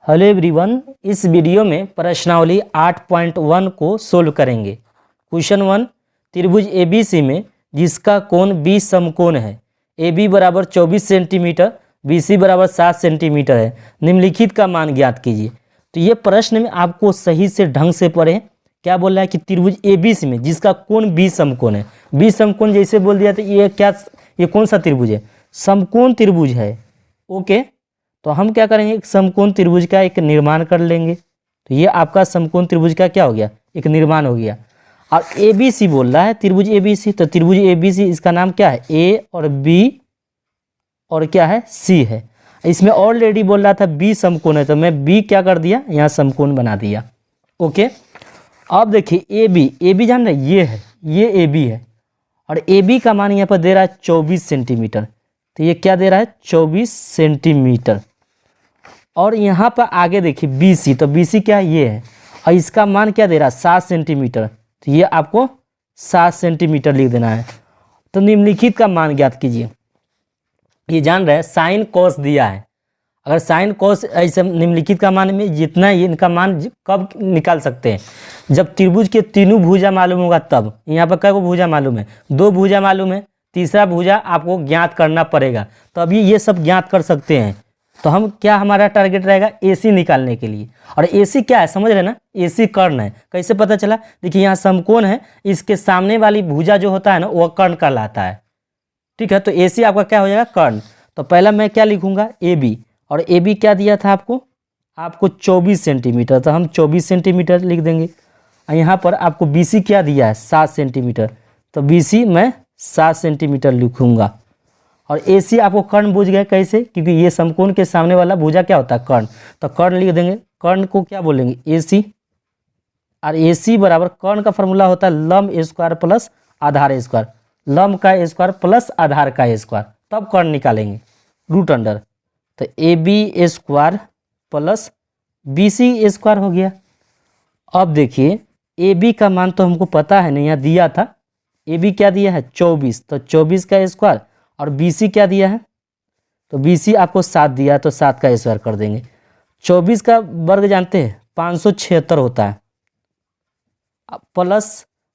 Hello everyone, इस video में प्रश्नावली 8.1 को सोल्व करेंगे। क्वेश्चन 1, त्रिभुज एबीसी में जिसका कोण बी समकोण है, ए बी बराबर 24 सेंटीमीटर, बी सी बराबर 7 सेंटीमीटर है, निम्नलिखित का मान ज्ञात कीजिए। तो ये प्रश्न में आपको सही से ढंग से पढ़ें। क्या बोल रहा है कि त्रिभुज एबीसी में जिसका कोण बी समकोण है। बी समकोण जैसे बोल दिया तो ये कौन सा त्रिभुज है? समकोण त्रिभुज है। ओके, तो हम क्या करेंगे, एक समकोण त्रिभुज का एक निर्माण कर लेंगे। तो ये आपका समकोण त्रिभुज का क्या हो गया, एक निर्माण हो गया। और ए बी सी बोल रहा है, त्रिभुज ए बी सी, तो त्रिभुज ए बी सी इसका नाम क्या है, ए और बी और क्या है, सी है। इसमें ऑलरेडी बोल रहा था बी समकोण है, तो मैं बी क्या कर दिया, यहाँ समकोण बना दिया। ओके, अब देखिए ए बी जान रहे, ये है, ये ए बी है और ए बी का मान यहाँ पर दे रहा है 24 सेंटीमीटर। तो ये क्या दे रहा है, 24 सेंटीमीटर। और यहाँ पर आगे देखिए बी सी, तो बी सी क्या है, ये है, और इसका मान क्या दे रहा है, 7 सेंटीमीटर। तो ये आपको 7 सेंटीमीटर लिख देना है। तो निम्नलिखित का मान ज्ञात कीजिए। ये जान रहे हैं साइन कॉस दिया है। अगर साइन कॉस ऐसे निम्नलिखित का मान में जितना ये इनका मान कब निकाल सकते हैं, जब त्रिभुज के तीनों भुजा मालूम होगा तब। यहाँ पर क्या भुजा मालूम है, 2 भुजा मालूम है, तीसरा भुजा आपको ज्ञात करना पड़ेगा, तो अभी ये सब ज्ञात कर सकते हैं। तो हम क्या, हमारा टारगेट रहेगा एसी निकालने के लिए। और एसी क्या है समझ रहे ना, एसी कर्ण है। कैसे पता चला, देखिए यहाँ समकोण है, इसके सामने वाली भुजा जो होता है ना वो कर्ण कहलाता है। ठीक है, तो एसी आपका क्या हो जाएगा, कर्ण। तो पहला मैं क्या लिखूंगा, ए बी, और ए बी क्या दिया था आपको 24 सेंटीमीटर, तो हम 24 सेंटीमीटर लिख देंगे। और यहाँ पर आपको बी सी क्या दिया है, 7 सेंटीमीटर, तो बी सी मैं 7 सेंटीमीटर लिखूंगा। और ए सी आपको कर्ण बुझ गए, कैसे, क्योंकि ये समकोण के सामने वाला भुजा क्या होता है, कर्ण, तो कर्ण लिख देंगे। कर्ण को क्या बोलेंगे, ए सी। और ए सी बराबर कर्ण का फॉर्मूला होता है लंब स्क्वायर प्लस आधार स्क्वायर, लंब का स्क्वायर प्लस आधार का स्क्वायर, तब कर्ण निकालेंगे, रूट अंडर। तो A B square plus B C square हो गया। अब देखिए ए बी का मान तो हमको पता है नहीं, यहाँ दिया था, ए बी क्या दिया है 24, तो 24 का स्क्वायर, और बी सी क्या दिया है, तो बी सी आपको 7 दिया है, तो 7 का स्क्वायर कर देंगे। 24 का वर्ग जानते हैं 576 होता है, प्लस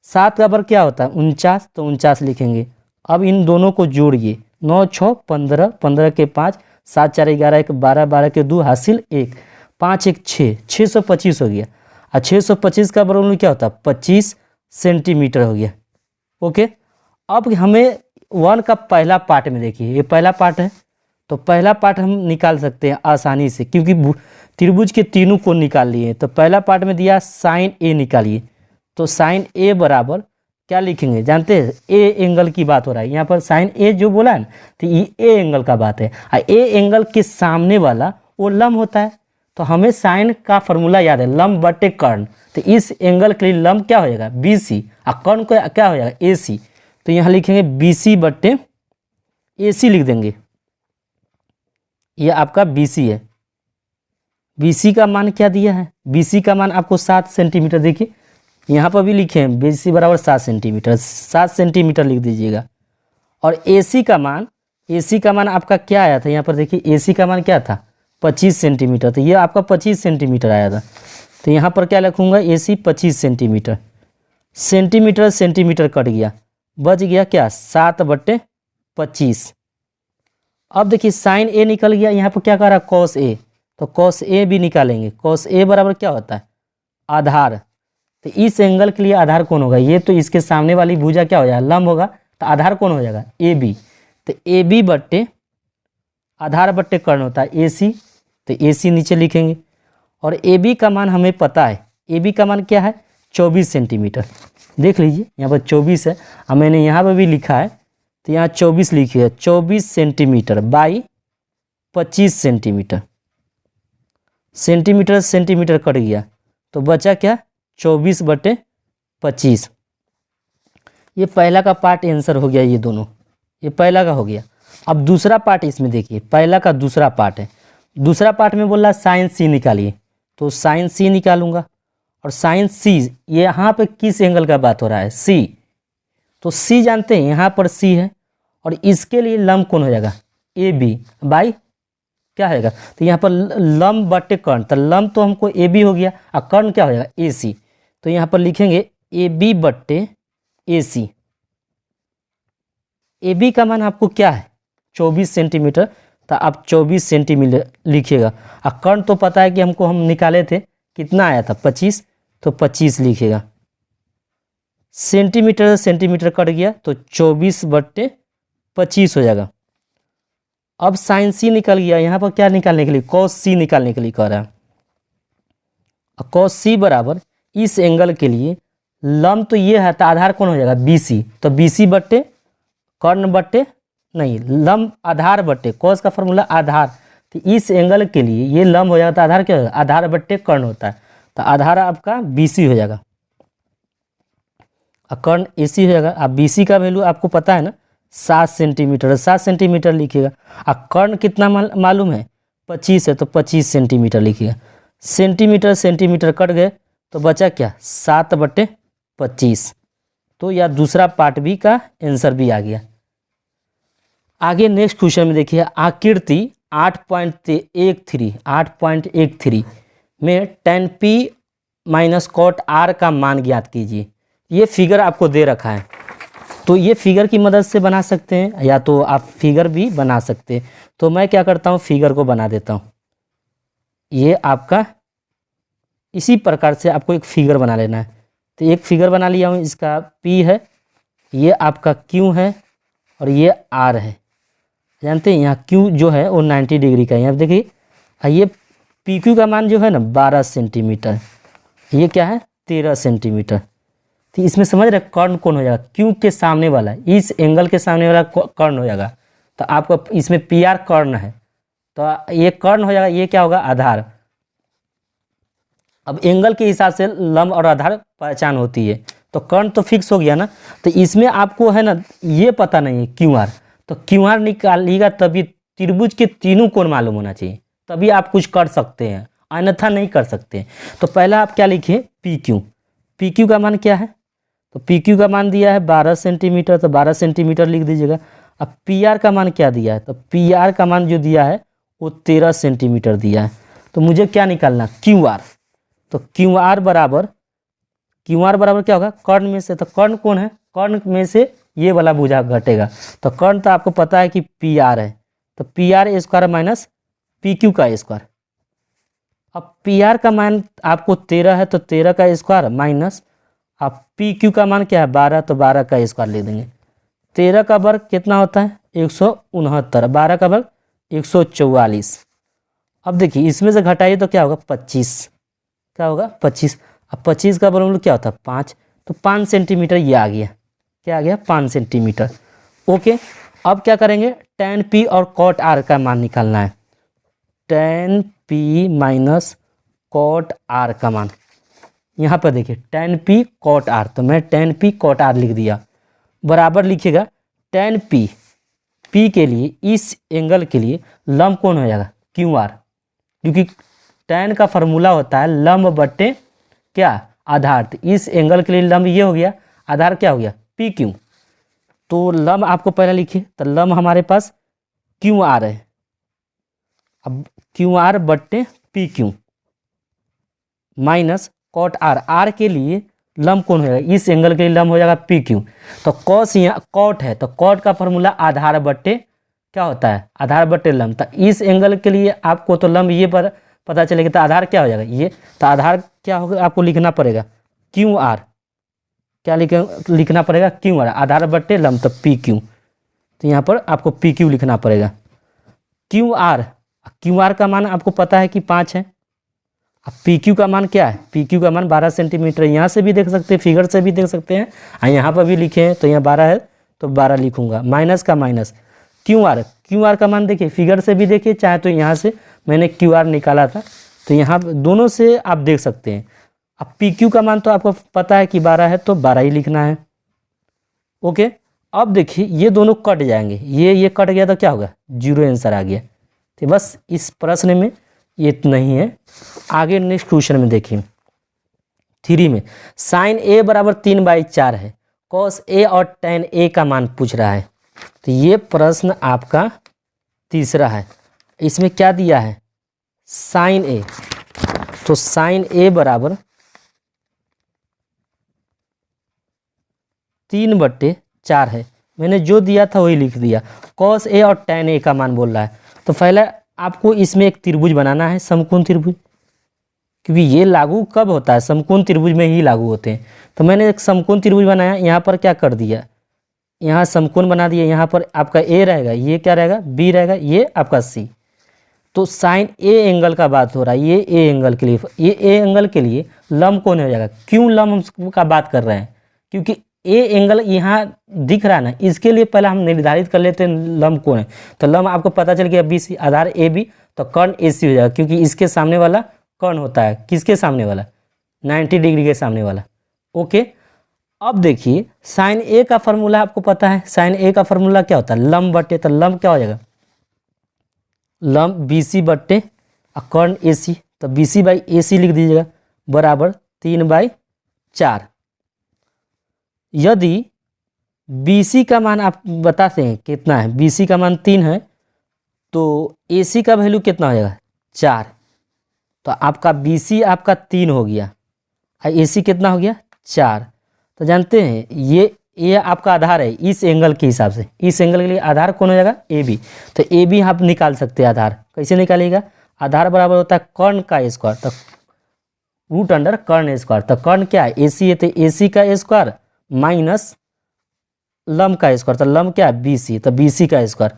7 का वर्ग क्या होता है 49, तो 49 लिखेंगे। अब इन दोनों को जोड़िए, 9 6 15, 15 के 5, 7 4 11, 1 12, 12 के 2 हासिल 1, 5 1 6, 625 हो गया। और 625 का वर्गमूल क्या होता है 25 सेंटीमीटर हो गया। ओके, अब हमें 1 का पहला पार्ट में देखिए, ये पहला पार्ट है, तो पहला पार्ट हम निकाल सकते हैं आसानी से, क्योंकि त्रिभुज के तीनों को निकाल लिए। तो पहला पार्ट में दिया साइन ए निकालिए, तो साइन ए बराबर क्या लिखेंगे जानते हैं, ए एंगल की बात हो रहा है यहाँ पर, साइन ए जो बोला है ना, तो ये ए एंगल का बात है। और ए एंगल के सामने वाला वो लंब होता है, तो हमें साइन का फॉर्मूला याद है, लंब बटे कर्ण। तो इस एंगल के लिए लंब क्या हो जाएगा बी सी, और कर्ण को क्या हो जाएगा ए सी। तो यहाँ लिखेंगे बी सी बटे ए सी लिख देंगे, ये आपका बी सी है। बी सी का मान क्या दिया है, बी सी का मान आपको 7 सेंटीमीटर, देखिए यहाँ पर भी लिखे हैं बी सी बराबर 7 सेंटीमीटर, 7 सेंटीमीटर लिख दीजिएगा। और ए सी का मान आपका क्या आया था, यहाँ पर देखिए ए सी का मान क्या था 25 सेंटीमीटर, तो ये आपका 25 सेंटीमीटर आया था। तो यहाँ पर क्या लिखूँगा, ए सी 25 सेंटीमीटर, सेंटीमीटर कट गया, बच गया क्या 7 बटे 25। अब देखिए साइन ए निकल गया, यहाँ पर क्या कर रहा है कॉस ए, तो कॉस ए भी निकालेंगे। कॉस ए बराबर क्या होता है आधार, तो इस एंगल के लिए आधार कौन होगा, ये तो इसके सामने वाली भुजा क्या हो जाएगा लंब होगा, तो आधार कौन हो जाएगा ए बी। तो ए बी बट्टे आधार बट्टे कर्ण होता है ए सी, तो ए सी नीचे लिखेंगे। और ए बी का मान हमें पता है, ए बी का मान क्या है 24 सेंटीमीटर, देख लीजिए यहाँ पर 24 है, और मैंने यहाँ पर भी लिखा है, तो यहाँ 24 लिखी है, 24 centimetre by 25 centimetre, centimetre cut गया, तो बचा क्या 24 बटे 25। ये पहला का पार्ट आंसर हो गया, ये दोनों, ये पहला का हो गया। अब दूसरा पार्ट इसमें देखिए, पहला का दूसरा पार्ट है, दूसरा पार्ट में बोल रहा है साइन सी निकालिए, तो साइन सी निकालूंगा। और साइन सी ये यहाँ पे किस एंगल का बात हो रहा है सी, तो सी जानते हैं यहाँ पर सी है, और इसके लिए लंब कौन हो जाएगा ए बी बाई क्या होगा, तो यहाँ पर लंब बट्टे कर्ण, तो लंब तो हमको ए बी हो गया और कर्ण क्या हो जाएगा ए सी। तो यहाँ पर लिखेंगे ए बी बट्टे ए सी। ए बी का मान आपको क्या है 24 सेंटीमीटर, तो आप 24 सेंटीमीटर लिखिएगा। और कर्ण तो पता है कि हमको हम निकाले थे कितना आया था 25, तो 25 लिखिएगा। सेंटीमीटर सेंटीमीटर कट गया तो 24/25 हो जाएगा। अब साइन सी निकल गया, यहाँ पर क्या निकालने के लिए कॉस सी निकालने के लिए कह रहा है। कॉस सी बराबर इस एंगल के लिए लंब तो ये है, तो आधार कौन हो जाएगा बी सी, तो बी सी बट्टे कर्ण बट्टे नहीं लंब आधार बट्टे कॉस का फॉर्मूला आधार, तो इस एंगल के लिए ये लंब हो जाएगा तो आधार क्या होगा आधार बट्टे कर्ण होता है, तो आधार आपका बी सी हो जाएगा और कर्ण ए सी हो जाएगा। अब बी सी का वैल्यू आपको पता है ना 7 सेंटीमीटर, 7 सेंटीमीटर लिखिएगा। और कर्ण कितना मालूम है 25 है, तो 25 सेंटीमीटर लिखिएगा। सेंटीमीटर सेंटीमीटर कट गए तो बचा क्या 7/25, तो यह दूसरा पार्ट भी का आंसर भी आ गया। आगे नेक्स्ट क्वेश्चन में देखिए आकृति 8.13 में tan p minus cot r का मान ज्ञात कीजिए। ये फिगर आपको दे रखा है, तो ये फिगर की मदद से बना सकते हैं या तो आप फिगर भी बना सकते हैं। तो मैं क्या करता हूँ फिगर को बना देता हूँ। ये आपका इसी प्रकार से आपको एक फिगर बना लेना है। तो एक फिगर बना लिया हूँ, इसका P है, ये आपका Q है और ये R है। जानते हैं यहाँ Q जो है वो 90 डिग्री का है। यहाँ देखिए ये PQ का मान जो है ना 12 सेंटीमीटर, ये क्या है 13 सेंटीमीटर। तो इसमें समझ रहे कर्ण कौन हो जाएगा Q के सामने वाला, इस एंगल के सामने वाला कर्ण हो जाएगा। तो आपको इसमें PR कर्ण है, तो ये कर्ण हो जाएगा, ये क्या होगा आधार। अब एंगल के हिसाब से लंब और आधार पहचान होती है, तो कर्ण तो फिक्स हो गया ना। तो इसमें आपको है ना ये पता नहीं है QR, तो QR निकालिएगा तभी त्रिभुज के तीनों कोण मालूम होना चाहिए, तभी आप कुछ कर सकते हैं, अन्यथा नहीं कर सकते। तो पहला आप क्या लिखिए PQ। PQ का मान क्या है, तो PQ का मान दिया है 12 सेंटीमीटर, तो 12 सेंटीमीटर लिख दीजिएगा। अब PR का मान क्या दिया है, तो PR का मान जो दिया है वो 13 सेंटीमीटर दिया है। तो मुझे क्या निकालना QR, तो QR बराबर क्या होगा कर्ण में से, तो कर्ण कौन है कर्ण में से ये वाला भुजा घटेगा। तो कर्ण तो आपको पता है कि PR है, तो PR स्क्वायर माइनस PQ का स्क्वायर। अब PR का मान आपको 13 है, तो 13 का स्क्वायर माइनस अब PQ का मान क्या है 12, तो 12 का स्क्वायर ले देंगे। 13 का वर्ग कितना होता है 169, 12 का वर्ग 144। अब देखिए इसमें से घटाइए तो क्या होगा 25, क्या होगा 25। अब 25 का वर्गमूल क्या होता है 5, तो 5 सेंटीमीटर ये आ गया, क्या आ गया 5 सेंटीमीटर। ओके, अब क्या करेंगे tan p और cot r का मान निकालना है। tan p minus cot r का मान, यहाँ पर देखिए tan p cot r, तो मैं tan p cot r लिख दिया। बराबर लिखिएगा tan p के लिए इस एंगल के लिए लंब कौन हो जाएगा QR, क्योंकि tan का फॉर्मूला होता है लंब बट्टे क्या आधार। तो इस एंगल के लिए लंब ये हो गया, आधार क्या हो गया PQ। तो लंब आपको पहले लिखिए, तो लंब हमारे पास QR है। अब QR बट्टे PQ माइनस cot r के लिए लंब कौन हो जाएगा इस एंगल के लिए लंब हो जाएगा PQ। तो cos यहाँ cot है, तो cot का फॉर्मूला आधार बट्टे क्या होता है आधार बट्टे लंब। तो इस एंगल के लिए आपको तो लंब ये पर पता चलेगा, तो आधार क्या हो जाएगा ये, तो आधार क्या होगा आपको लिखना पड़ेगा QR, क्या लिखना पड़ेगा QR आधार बट्टे लंब, तो PQ। तो यहाँ पर आपको PQ लिखना पड़ेगा। QR का मान आपको पता है कि 5 है। अब PQ का मान क्या है, PQ का मान 12 सेंटीमीटर, यहाँ से भी देख सकते हैं फिगर से भी देख सकते हैं, और यहाँ पर भी लिखे हैं, तो यहाँ 12 है तो 12 लिखूंगा। माइनस का माइनस QR का मान देखिए फिगर से भी देखिए, चाहे तो यहाँ से मैंने QR निकाला था, तो यहाँ दोनों से आप देख सकते हैं। अब PQ का मान तो आपको पता है कि 12 है, तो 12 ही लिखना है। ओके, अब देखिए ये दोनों कट जाएंगे, ये कट गया तो क्या होगा 0 आंसर आ गया। तो बस इस प्रश्न में ये इतना ही है। आगे नेक्स्ट क्वेश्चन में देखिए 3 में sin a बराबर 3/4 है, cos a और tan a का मान पूछ रहा है। तो ये प्रश्न आपका तीसरा है। इसमें क्या दिया है साइन ए, तो साइन ए बराबर 3/4 है। मैंने जो दिया था वही लिख दिया। कॉस ए और टैन ए का मान बोल रहा है, तो पहले आपको इसमें एक त्रिभुज बनाना है, समकोण त्रिभुज, क्योंकि ये लागू कब होता है, समकोण त्रिभुज में ही लागू होते हैं। तो मैंने एक समकोण त्रिभुज बनाया, यहाँ पर क्या कर दिया, यहाँ समकोण बना दिया, यहाँ पर आपका ए रहेगा, ये क्या रहेगा बी रहेगा, ये आपका सी। तो साइन ए एंगल का बात हो रहा है, ये ए एंगल के लिए, ये ए एंगल के लिए लंब कौन हो जाएगा। क्यों लंब का बात कर रहे हैं, क्योंकि ए एंगल यहाँ दिख रहा है ना, इसके लिए पहले हम निर्धारित कर लेते हैं लंब कौन है। तो लंब आपको पता चल गया B C, Aadhaar A B, तो कर्ण ए सी हो जाएगा, क्योंकि इसके सामने वाला कर्ण होता है, किसके सामने वाला 90 डिग्री के सामने वाला। ओके, अब देखिए साइन ए का फॉर्मूला आपको पता है, साइन ए का फॉर्मूला क्या होता है लंब बटे, तो लंब क्या हो जाएगा लंब बी सी बट्टे कर्ण ए सी, तो बी सी बाई ए सी लिख दीजिएगा बराबर 3/4। यदि बी सी का मान आप बताते हैं कितना है, बी सी का मान 3 है, तो ए सी का वैल्यू कितना हो जाएगा 4, तो आपका बी सी आपका 3 हो गया और ए सी कितना हो गया 4। तो जानते हैं ये आपका आधार है इस एंगल के हिसाब से, इस एंगल के लिए आधार कौन हो जाएगा ए बी। तो ए बी आप निकाल सकते हैं आधार, कैसे निकालिएगा, आधार बराबर होता है कर्ण का स्क्वायर, तो रूट अंडर कर्ण स्क्वायर, तो कर्ण क्या है ए सी है, तो ए सी का स्क्वायर माइनस लंब का स्क्वायर, तो लंब क्या है बी सी, तो बी सी का स्क्वायर।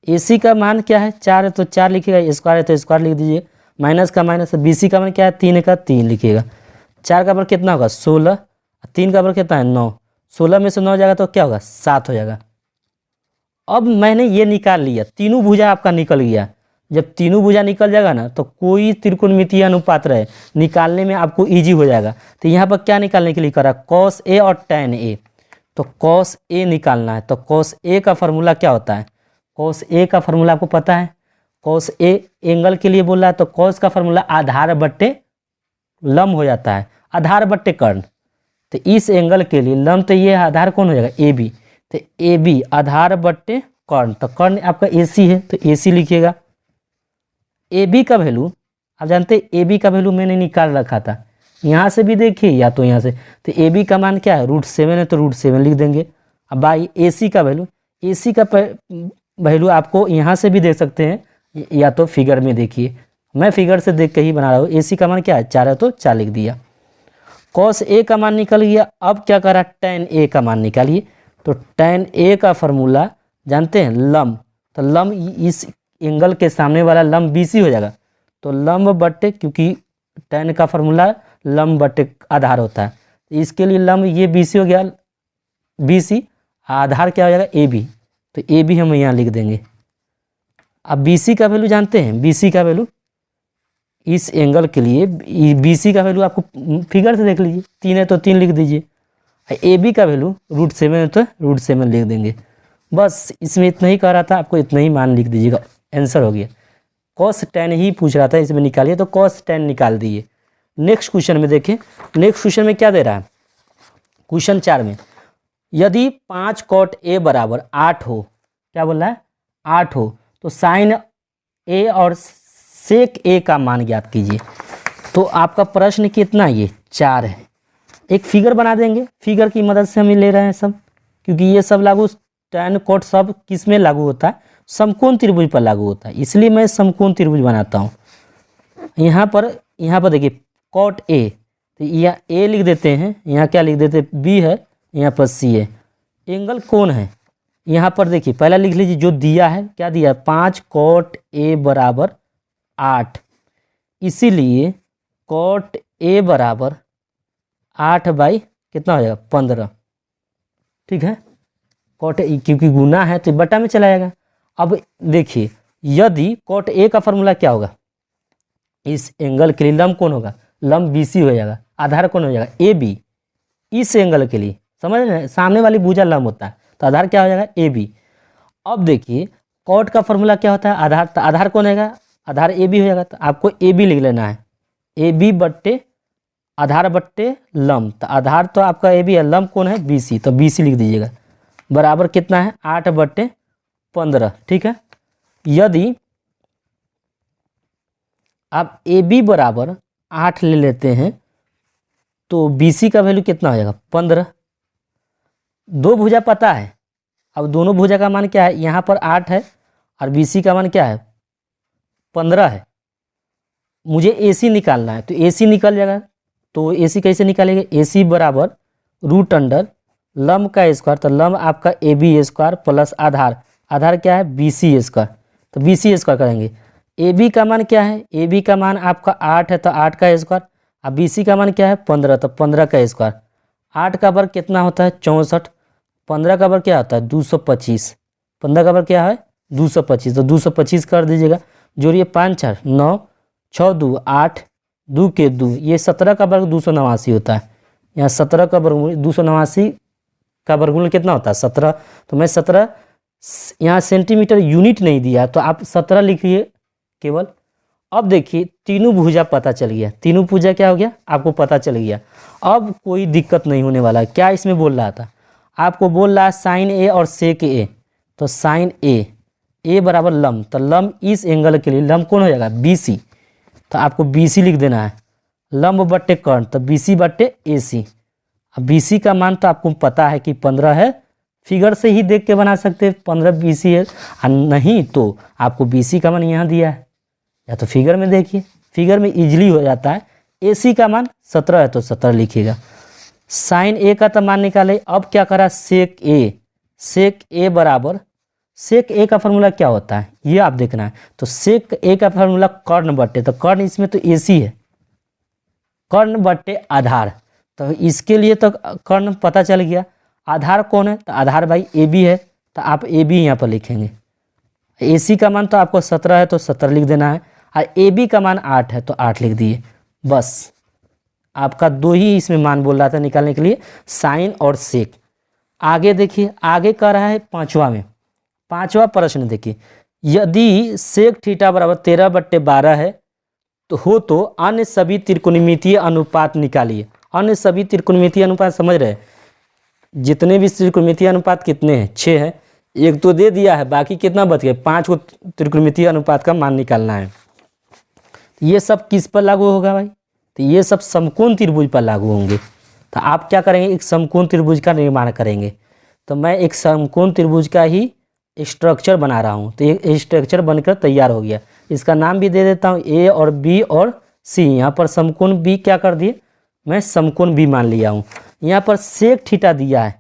ए सी का मान क्या है 4 है, तो 4 लिखिएगा, स्क्वायर है तो स्क्वायर लिख दीजिए, माइनस का माइनस, बी सी का मान क्या है 3 का 3 लिखिएगा। 4 का बराबर कितना होगा 16, 3 का बराबर कितना है 9, 16 में से 9 जाएगा तो क्या होगा 7 हो जाएगा। अब मैंने ये निकाल लिया, तीनों भुजा आपका निकल गया। जब तीनों भुजा निकल जाएगा ना, तो कोई त्रिकोणमितीय अनुपात रहे निकालने में आपको इजी हो जाएगा। तो यहाँ पर क्या निकालने के लिए करा कॉस ए और टैन ए, तो कॉस ए निकालना है, तो कॉस ए का फॉर्मूला क्या होता है, कॉस ए का फॉर्मूला आपको पता है, कॉस ए एंगल के लिए बोल रहा है, तो कॉस का फॉर्मूला आधार बट्टे लंब हो जाता है, आधार बट्टे कर्ण। तो इस एंगल के लिए लंब, तो ये आधार कौन हो जाएगा ए बी, तो ए बी आधार बट्टे कर्ण, तो कर्ण आपका ए सी है, तो ए सी लिखिएगा। ए बी का वैल्यू आप जानते हैं, ए बी का वैल्यू मैंने निकाल रखा था, यहाँ से भी देखिए या तो यहाँ से, तो ए बी का मान क्या है √7 है, तो √7 लिख देंगे। अब बाई ए सी का वैल्यू, ए सी का वैल्यू आपको यहाँ से भी देख सकते हैं या तो फिगर में देखिए, मैं फिगर से देख के ही बना रहा हूँ। ए सी का मान क्या है 4 है, तो 4 लिख दिया। कॉस ए का मान निकल गया, अब क्या करा टैन ए का मान निकालिए, तो टैन ए का फॉर्मूला जानते हैं लंब, तो लंब इस एंगल के सामने वाला लंब बी सी हो जाएगा, तो लंब बट्टे, क्योंकि टैन का फॉर्मूला लंब बट्टे आधार होता है, इसके लिए लंब ये बी सी हो गया, बी सी आधार क्या हो जाएगा ए बी, तो ए बी हम यहाँ लिख देंगे। अब बी सी का वैल्यू जानते हैं, बी सी का वैल्यू इस एंगल के लिए बी सी का वैल्यू आपको फिगर से देख लीजिए, 3 है तो 3 लिख दीजिए, ए बी का वैल्यू √7 है तो √7 लिख देंगे। बस इसमें इतना ही कह रहा था, आपको इतना ही मान लिख दीजिएगा, आंसर हो गया। कॉस टैन ही पूछ रहा था, इसमें निकालिए, तो कॉस टैन निकाल दिए। नेक्स्ट क्वेश्चन में देखें, नेक्स्ट क्वेश्चन में क्या दे रहा है, क्वेश्चन 4 में यदि 5 cot ए बराबर 8 हो, क्या बोल रहा है 8 हो, तो साइन ए और सेक ए का मान ज्ञात कीजिए। तो आपका प्रश्न कितना ये 4 है। एक फिगर बना देंगे, फिगर की मदद से हम ले रहे हैं सब, क्योंकि ये सब लागू टैन कोट सब किस में लागू होता है, समकोण त्रिभुज पर लागू होता है, इसलिए मैं समकोण त्रिभुज बनाता हूँ। यहाँ पर देखिए कॉट ए, तो यहाँ ए लिख देते हैं, यहाँ क्या लिख देते हैं बी है, यहाँ पर सी है। एंगल कौन है, यहाँ पर देखिए पहला लिख लीजिए जो दिया है, क्या दिया है 5 cot ए बराबर 8, इसीलिए cot ए बराबर 8 बाई कितना हो जाएगा 15, ठीक है। cot ए क्योंकि गुना है तो बटा में चला जाएगा। अब देखिए यदि cot ए का फॉर्मूला क्या होगा, इस एंगल के लिए लंब कौन होगा, लंब बी सी हो जाएगा, आधार कौन हो जाएगा ए बी। इस एंगल के लिए समझ रहे हैं, सामने वाली भुजा लंब होता है, तो आधार क्या हो जाएगा ए बी। अब देखिए cot का फॉर्मूला क्या होता है आधार, तो आधार कौन होगा, आधार ए बी हो जाएगा, तो आपको ए बी लिख लेना है, ए बी बट्टे आधार बट्टे लंब, तो आधार तो आपका ए बी है, लंब कौन है बी सी, तो बी सी लिख दीजिएगा बराबर कितना है 8/15, ठीक है। यदि आप ए बी बराबर 8 ले लेते हैं तो बी सी का वैल्यू कितना हो जाएगा 15। दो भुजा पता है, अब दोनों भुजा का मान क्या है, यहाँ पर 8 है और बी सी का मान क्या है 15 है। मुझे ए सी निकालना है तो ए सी निकल जाएगा। तो ए सी कैसे निकालेंगे, ए सी बराबर रूट अंडर लंब का स्क्वायर, तो लंब आपका ए बी स्क्वायर प्लस आधार, आधार क्या है बी सी स्क्वायर, तो बी सी स्क्वायर करेंगे। ए बी का मान क्या है, ए बी का मान आपका 8 है तो 8 का स्क्वायर, अब बी सी का मान क्या है 15, तो 15 का स्क्वायर। 8 का वर्ग कितना होता है 64, 15 का वर्ग क्या होता है 225, 15 का वर्ग क्या है 225, तो 225 कर दीजिएगा। जोड़िए 5 4 9 6 2 8 2 के 2, ये 17 का वर्ग 289 होता है। यहाँ 17 का वर्गमूल 289 का वर्गमूल कितना होता है 17, तो मैं 17 यहाँ सेंटीमीटर यूनिट नहीं दिया तो आप 17 लिखिए केवल। अब देखिए तीनों भुजा पता चल गया, तीनों भुजा क्या हो गया आपको पता चल गया। अब कोई दिक्कत नहीं होने वाला। क्या इसमें बोल रहा था, आपको बोल रहा है साइन ए और सेक ए, तो साइन ए बराबर लंब, तो लंब इस एंगल के लिए लंब कौन हो जाएगा बी सी, तो आपको बी सी लिख देना है। लंब बट्टे कर्ण तो बी सी बट्टे ए सी। अब बी सी का मान तो आपको पता है कि 15 है, फिगर से ही देख के बना सकते हैं 15 बी सी है, और नहीं तो आपको बी सी का मान यहाँ दिया है, या तो फिगर में देखिए, फिगर में इजीली हो जाता है। ए सी का मान 17 है तो 17 लिखिएगा। साइन ए का तो मान निकाले। अब क्या करा सेक ए बराबर, सेक ए का फॉर्मूला क्या होता है ये आप देखना है। तो सेक ए का फॉर्मूला कर्ण बट्टे, तो कर्ण इसमें तो ए सी है, कर्ण बट्टे आधार, तो इसके लिए तो कर्ण पता चल गया। आधार कौन है, तो आधार भाई ए बी है, तो आप ए बी यहाँ पर लिखेंगे। ए सी का मान तो आपको 17 है तो 17 लिख देना है, और ए बी का मान 8 है तो 8 लिख दिए। बस आपका दो ही इसमें मान बोल रहा था निकालने के लिए, साइन और सेक। आगे देखिए, आगे कह रहा है पांचवा प्रश्न देखिए, यदि सेक थीटा बराबर 13/12 है तो अन्य सभी त्रिकोणमितीय अनुपात निकालिए। अन्य सभी त्रिकोणमितीय अनुपात समझ रहे हैं, जितने भी त्रिकोणमितीय अनुपात कितने हैं 6 है, एक तो दे दिया है, बाकी कितना बच गए 5 को त्रिकोणमितीय अनुपात का मान निकालना है। ये सब किस पर लागू होगा भाई, तो ये सब समकोण त्रिभुज पर लागू होंगे। तो आप क्या करेंगे, एक समकोण त्रिभुज का निर्माण करेंगे। तो मैं एक समकोण त्रिभुज का ही स्ट्रक्चर बना रहा हूँ, तो ये स्ट्रक्चर बनकर तैयार हो गया। इसका नाम भी दे देता हूँ ए और बी और सी। यहाँ पर समकोण बी क्या कर दिए, मैं समकोण बी मान लिया हूँ। यहाँ पर सेक थीटा दिया है,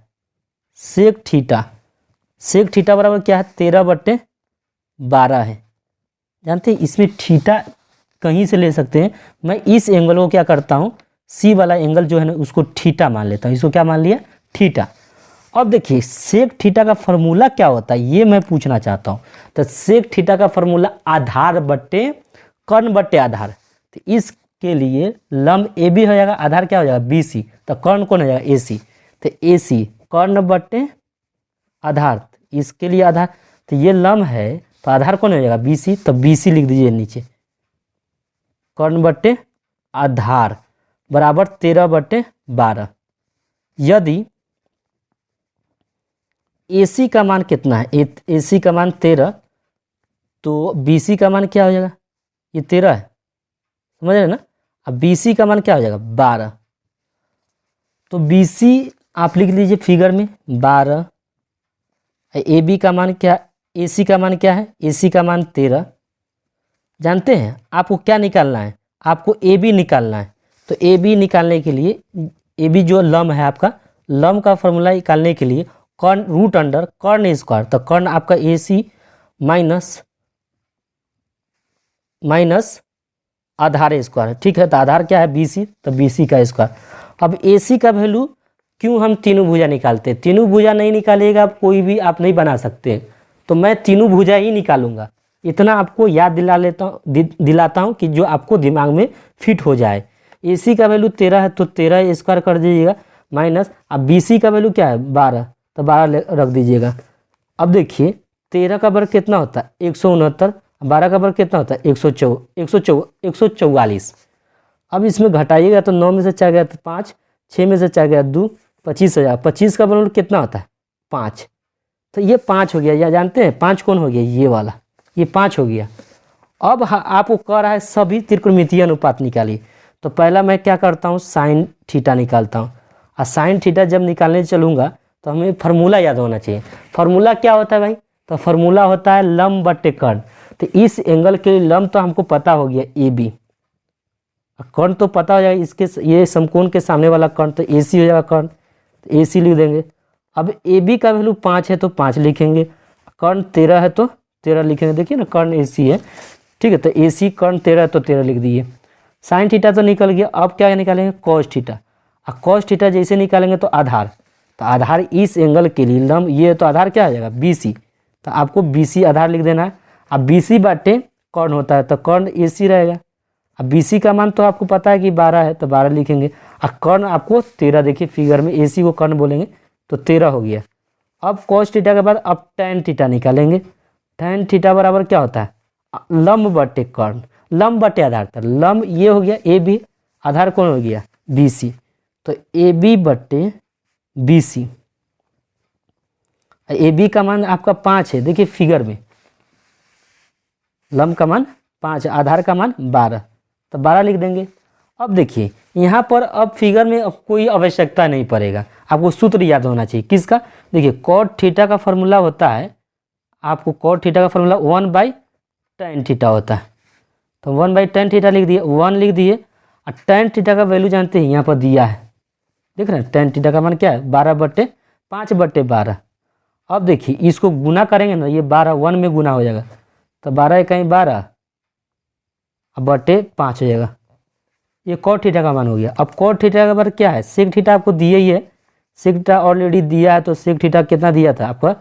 सेक थीटा बराबर क्या है 13/12 है। जानते हैं इसमें थीटा कहीं से ले सकते हैं। मैं इस एंगल को क्या करता हूँ, सी वाला एंगल जो है ना उसको थीटा मान लेता हूँ। इसको क्या मान लिया थीटा। अब देखिए सेक थीटा का फॉर्मूला क्या होता है ये मैं पूछना चाहता हूँ। तो सेक थीटा का फॉर्मूला आधार बट्टे कर्ण बट्टे आधार। तो इसके लिए लंब ए बी हो जाएगा, आधार क्या हो जाएगा बी सी, तो कर्ण कौन हो जाएगा ए सी। तो ए सी कर्ण बट्टे आधार, इसके लिए आधार, तो ये लंब है तो आधार कौन हो जाएगा बी सी, तो बी सी लिख दीजिए नीचे। कर्ण बट्टे आधार बराबर 13/12। यदि AC का मान कितना है, AC का मान 13, तो BC का मान क्या हो जाएगा, ये 13 है समझ रहे ना। अब BC का मान क्या हो जाएगा 12, तो BC आप लिख लीजिए फिगर में 12। AB का मान क्या, AC का मान क्या है, AC का मान 13। जानते हैं आपको क्या निकालना है, आपको AB निकालना है। तो AB निकालने के लिए, AB जो लंब है आपका, लंब का फॉर्मूला निकालने के लिए कर्ण रूट अंडर कर्ण स्क्वायर, तो कर्ण आपका AC माइनस आधार स्क्वायर, ठीक है। तो आधार क्या है BC, तो BC का स्क्वायर। अब AC का वैल्यू क्यों हम तीनों भुजा निकालते हैं, तीनों भुजा नहीं निकालिएगा कोई भी आप नहीं बना सकते, तो मैं तीनों भुजा ही निकालूंगा। इतना आपको याद दिलाता हूँ कि जो आपको दिमाग में फिट हो जाए। AC का वैल्यू 13 है तो 13 स्क्वायर कर दीजिएगा माइनस, अब BC का वैल्यू क्या है 12, तो 12 रख दीजिएगा। अब देखिए 13 का वर्ग कितना होता है 169, 12 का वर्ग कितना होता है 144। अब इसमें घटाइएगा तो 9 में से 4 गया तो 5, 6 में से 4 गया 2, 25 हो जाएगा। 25 का वर्ग कितना होता है 5, तो ये 5 हो गया। या जानते हैं 5 कौन हो गया, ये वाला, ये 5 हो गया। अब आपको कह रहा है सभी त्रिकोणमितीय अनुपात निकालिए। तो पहला मैं क्या करता हूँ, साइन थीटा निकालता हूँ। और साइन थीटा जब निकालने चलूँगा तो हमें फार्मूला याद होना चाहिए। फार्मूला क्या होता है भाई, तो फार्मूला होता है लंब बट्टे कर्ण। तो इस एंगल के लंब तो हमको पता हो गया ए बी, कर्ण तो पता हो जाएगा, इसके ये समकोण के सामने वाला कर्ण तो ए सी हो जाएगा कर्ण, तो ए सी लिख देंगे। अब ए बी का वैल्यू 5 है तो 5 लिखेंगे, कर्ण 13 है तो 13 लिखेंगे। देखिए ना कर्ण ए सी है, ठीक है, तो ए सी कर्ण 13 है तो 13 लिख दिए। साइन थीटा तो निकल गया, अब क्या निकालेंगे, कॉस थीटा। और कॉस थीटा जैसे निकालेंगे तो आधार, तो आधार इस एंगल के लिए लंब, ये तो आधार क्या आ जाएगा बी सी, तो आपको बी सी आधार लिख देना है। अब बी सी बाटे कर्ण होता है तो कर्ण ए सी रहेगा। अब बी सी का मान तो आपको पता है कि 12 है तो 12 लिखेंगे, और कर्ण आपको 13, देखिए फिगर में ए सी को कर्ण बोलेंगे तो 13 हो गया। अब कॉस थीटा के बाद अब टैन थीटा निकालेंगे। टैन थीटा बराबर क्या होता है, लंब बटे कर्ण, लंब बटे आधार, था लंब ये हो गया ए बी, आधार कौन हो गया बी सी, तो ए बी बटे बी सी। ए बी का मान आपका 5 है, देखिए फिगर में लंब का मान 5, आधार का मान 12, तो 12 लिख देंगे। अब देखिए यहाँ पर अब फिगर में अब कोई आवश्यकता नहीं पड़ेगा, आपको सूत्र याद होना चाहिए किसका, देखिए कॉट थीटा का फॉर्मूला होता है, आपको कॉट थीटा का फॉर्मूला 1/tan थीटा होता है, तो 1/tan थीटा लिख दिए, 1 लिख दिए। और tan थीटा का वैल्यू जानते हैं यहाँ पर दिया है, देख रहे हैं tan थीटा का मान क्या है 12/5/12। अब देखिए इसको गुना करेंगे ना, ये 12 1 में गुना हो जाएगा, तो 12 कहीं 12 बटे 5 हो जाएगा, ये कॉट थीटा का मान हो गया। अब कॉट थीटा का मान क्या है, सेक थीटा आपको दिया ही है, सेक थीटा ऑलरेडी दिया है, तो सेक थीटा कितना दिया था आपका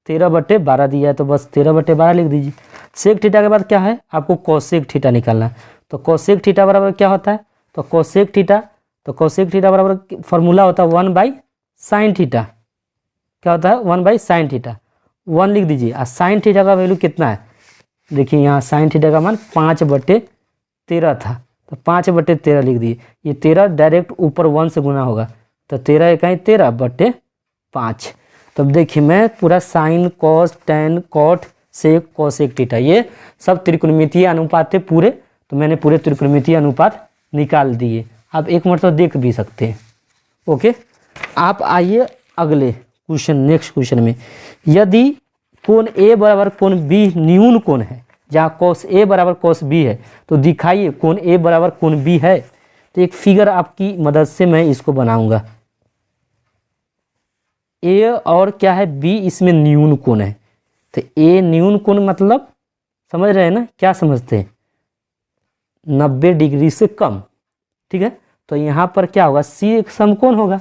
13/12 दिया है, तो बस 13/12 लिख दीजिए। सेक थीटा के बाद क्या है आपको कोसेक थीटा निकालना है, तो कोसेक थीटा बराबर क्या होता है, तो कोसेक थीटा बराबर फॉर्मूला होता है 1/sin थीटा, क्या होता है 1/sin थीटा, 1 लिख दीजिए। और साइन थीटा का वैल्यू कितना है, देखिए यहाँ साइन थीटा का मान 5/13 था, तो 5/13 लिख दिए। ये 13 डायरेक्ट ऊपर 1 से गुना होगा, तो 13 इकाई 13/5। तब देखिए मैं पूरा sine cos tan cot sec cosec theta, ये सब त्रिकोणमितीय अनुपात थे पूरे, तो मैंने पूरे त्रिकोणमितीय अनुपात निकाल दिए। आप एक मिनट तो देख भी सकते हैं। ओके, आप आइए अगले क्वेश्चन, नेक्स्ट क्वेश्चन में, यदि कोण ए बराबर कोण बी न्यून कोण है, जहाँ cos ए बराबर cos बी है, तो दिखाइए कोण ए बराबर कोण बी है। तो एक फिगर आपकी मदद से मैं इसको बनाऊंगा, ए और क्या है बी, इसमें न्यून कोण है, तो ए न्यून कोण मतलब समझ रहे हैं ना, क्या समझते हैं 90 डिग्री से कम, ठीक है। तो यहाँ पर क्या होगा, सी एक समकोण होगा।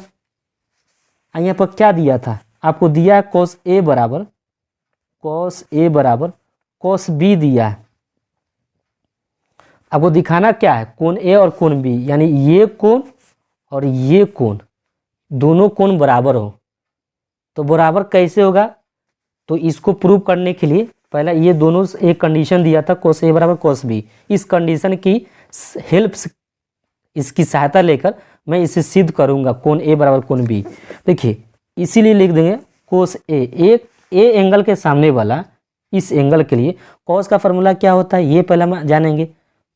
यहाँ पर क्या दिया था आपको, दिया है cos ए बराबर cos बी दिया है। आपको दिखाना क्या है, कोण ए और कोण बी, यानी ये कोण और ये कोण दोनों कोण बराबर हो। तो बराबर कैसे होगा, तो इसको प्रूव करने के लिए पहला ये दोनों एक कंडीशन दिया था cos ए बराबर cos बी, इस कंडीशन की हेल्प, इसकी सहायता लेकर मैं इसे सिद्ध करूंगा कोण ए बराबर कोण बी। देखिए इसीलिए लिख देंगे cos ए, एक ए एंगल के सामने वाला इस एंगल के लिए cos का फॉर्मूला क्या होता है ये पहले हम जानेंगे।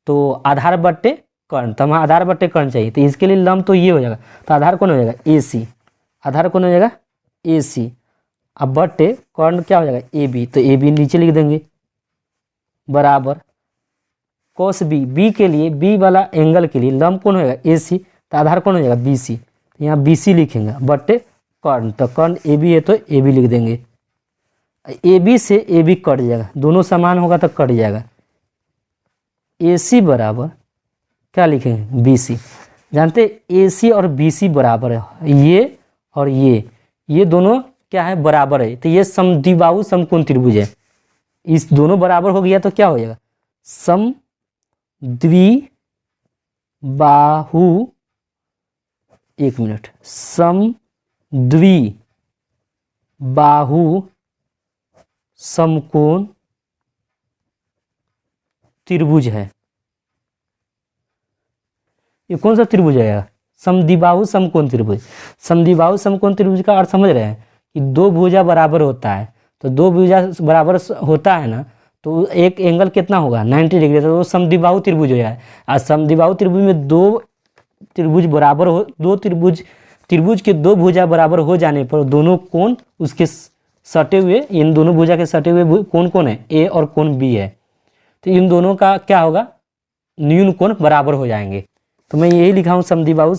तो आधार बट्टे कर्ण, तो हमें आधार बट्टे कर्ण चाहिए, तो इसके लिए लंब तो ये हो जाएगा, तो आधार कौन हो जाएगा ए सी, आधार कौन हो जाएगा ए सी। अब बट्टे कर्ण क्या हो जाएगा ए बी, तो ए बी नीचे लिख देंगे बराबर cos बी, बी के लिए बी वाला एंगल के लिए लंब कौन होगा ए सी, तो आधार कौन हो जाएगा बी सी, तो यहाँ बी सी लिखेंगे बट्टे कर्ण, तो कर्ण ए बी है तो ए बी लिख देंगे। ए बी से ए बी कट जाएगा, दोनों समान होगा तो कट जाएगा। ए सी बराबर क्या लिखेंगे बी सी, जानते ए सी और बी सी बराबर है, ये और ये दोनों क्या है बराबर है, तो ये समद्विबाहु समकोण त्रिभुज है। इस दोनों बराबर हो गया तो क्या हो जाएगा समद्विबाहु, एक मिनट, समद्विबाहु समकोण त्रिभुज है। ये कौन सा त्रिभुज है, समद्विबाहु समकोण त्रिभुज। समद्विबाहु समकोण त्रिभुज का अर्थ समझ रहे हैं कि दो भुजा बराबर होता है, तो दो भुजा बराबर होता है ना, तो एक एंगल कितना होगा 90 डिग्री, तो वो समद्विबाहु त्रिभुज हो जाए। और समद्विबाहु त्रिभुज में दो त्रिभुज बराबर हो, त्रिभुज के दो भुजा बराबर हो जाने पर दोनों कोण उसके सटे हुए, इन दोनों भुजा के सटे हुए कोण कौन है, ए और कोण बी है। तो इन दोनों का क्या होगा, न्यून कोण बराबर हो जाएंगे। तो मैं यही लिखा हूँ समद्विबाहु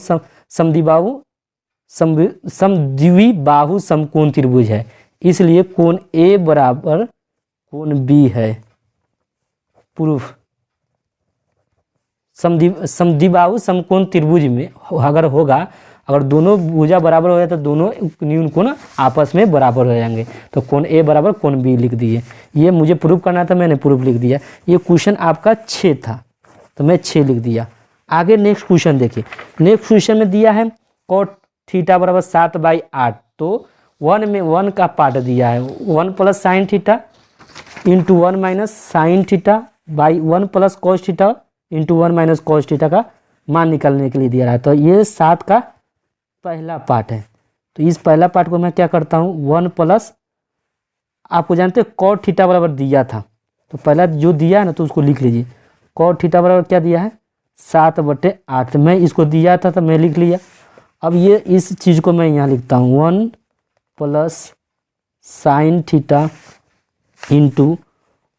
समकोण त्रिभुज है, इसलिए कोण ए बराबर कोण बी है। प्रूफ, समद्विबाहु समकोण त्रिभुज में अगर होगा, अगर दोनों भुजा बराबर हो जाए तो दोनों न्यून कोण आपस में बराबर हो जाएंगे। तो कोण ए बराबर कोण बी लिख दिए। ये मुझे प्रूफ करना था, मैंने प्रूफ लिख दिया। ये क्वेश्चन आपका 6 था, तो मैं 6 लिख दिया। आगे नेक्स्ट क्वेश्चन देखिए। नेक्स्ट क्वेश्चन में दिया है cot थीटा बराबर 7/8। तो 1 में 1 का पार्ट दिया है, 1 plus sine theta into 1 minus sine theta by 1 plus cos theta into 1 minus cos theta का मान निकालने के लिए दिया रहा है। तो ये 7 का पहला पार्ट है। तो इस पहला पार्ट को मैं क्या करता हूँ, 1 प्लस, आपको जानते हैं कॉट थीटा बराबर दिया था, तो पहला जो दिया है ना तो उसको लिख लीजिए। कॉट थीटा बराबर क्या दिया है 7/8। मैं इसको दिया था तो मैं लिख लिया। अब ये इस चीज़ को मैं यहाँ लिखता हूँ 1 plus sine theta into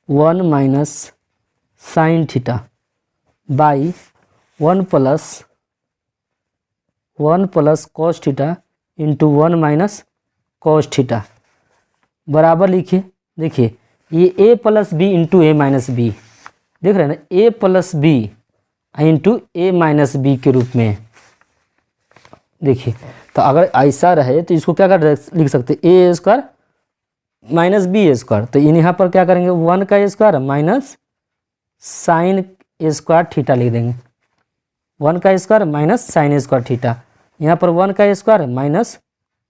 1 minus sine theta by 1 plus cos theta into 1 minus cos theta बराबर लिखिए। देखिए ये a plus B into A minus B, देख रहे हैं ना, a plus B into A minus B के रूप में। देखिए तो अगर ऐसा रहे तो इसको क्या कर लिख सकते, A square minus B square. तो यहाँ पर क्या करेंगे 1 का square minus sine square theta लिख देंगे। 1 का square minus sine square theta, यहाँ पर 1 का square minus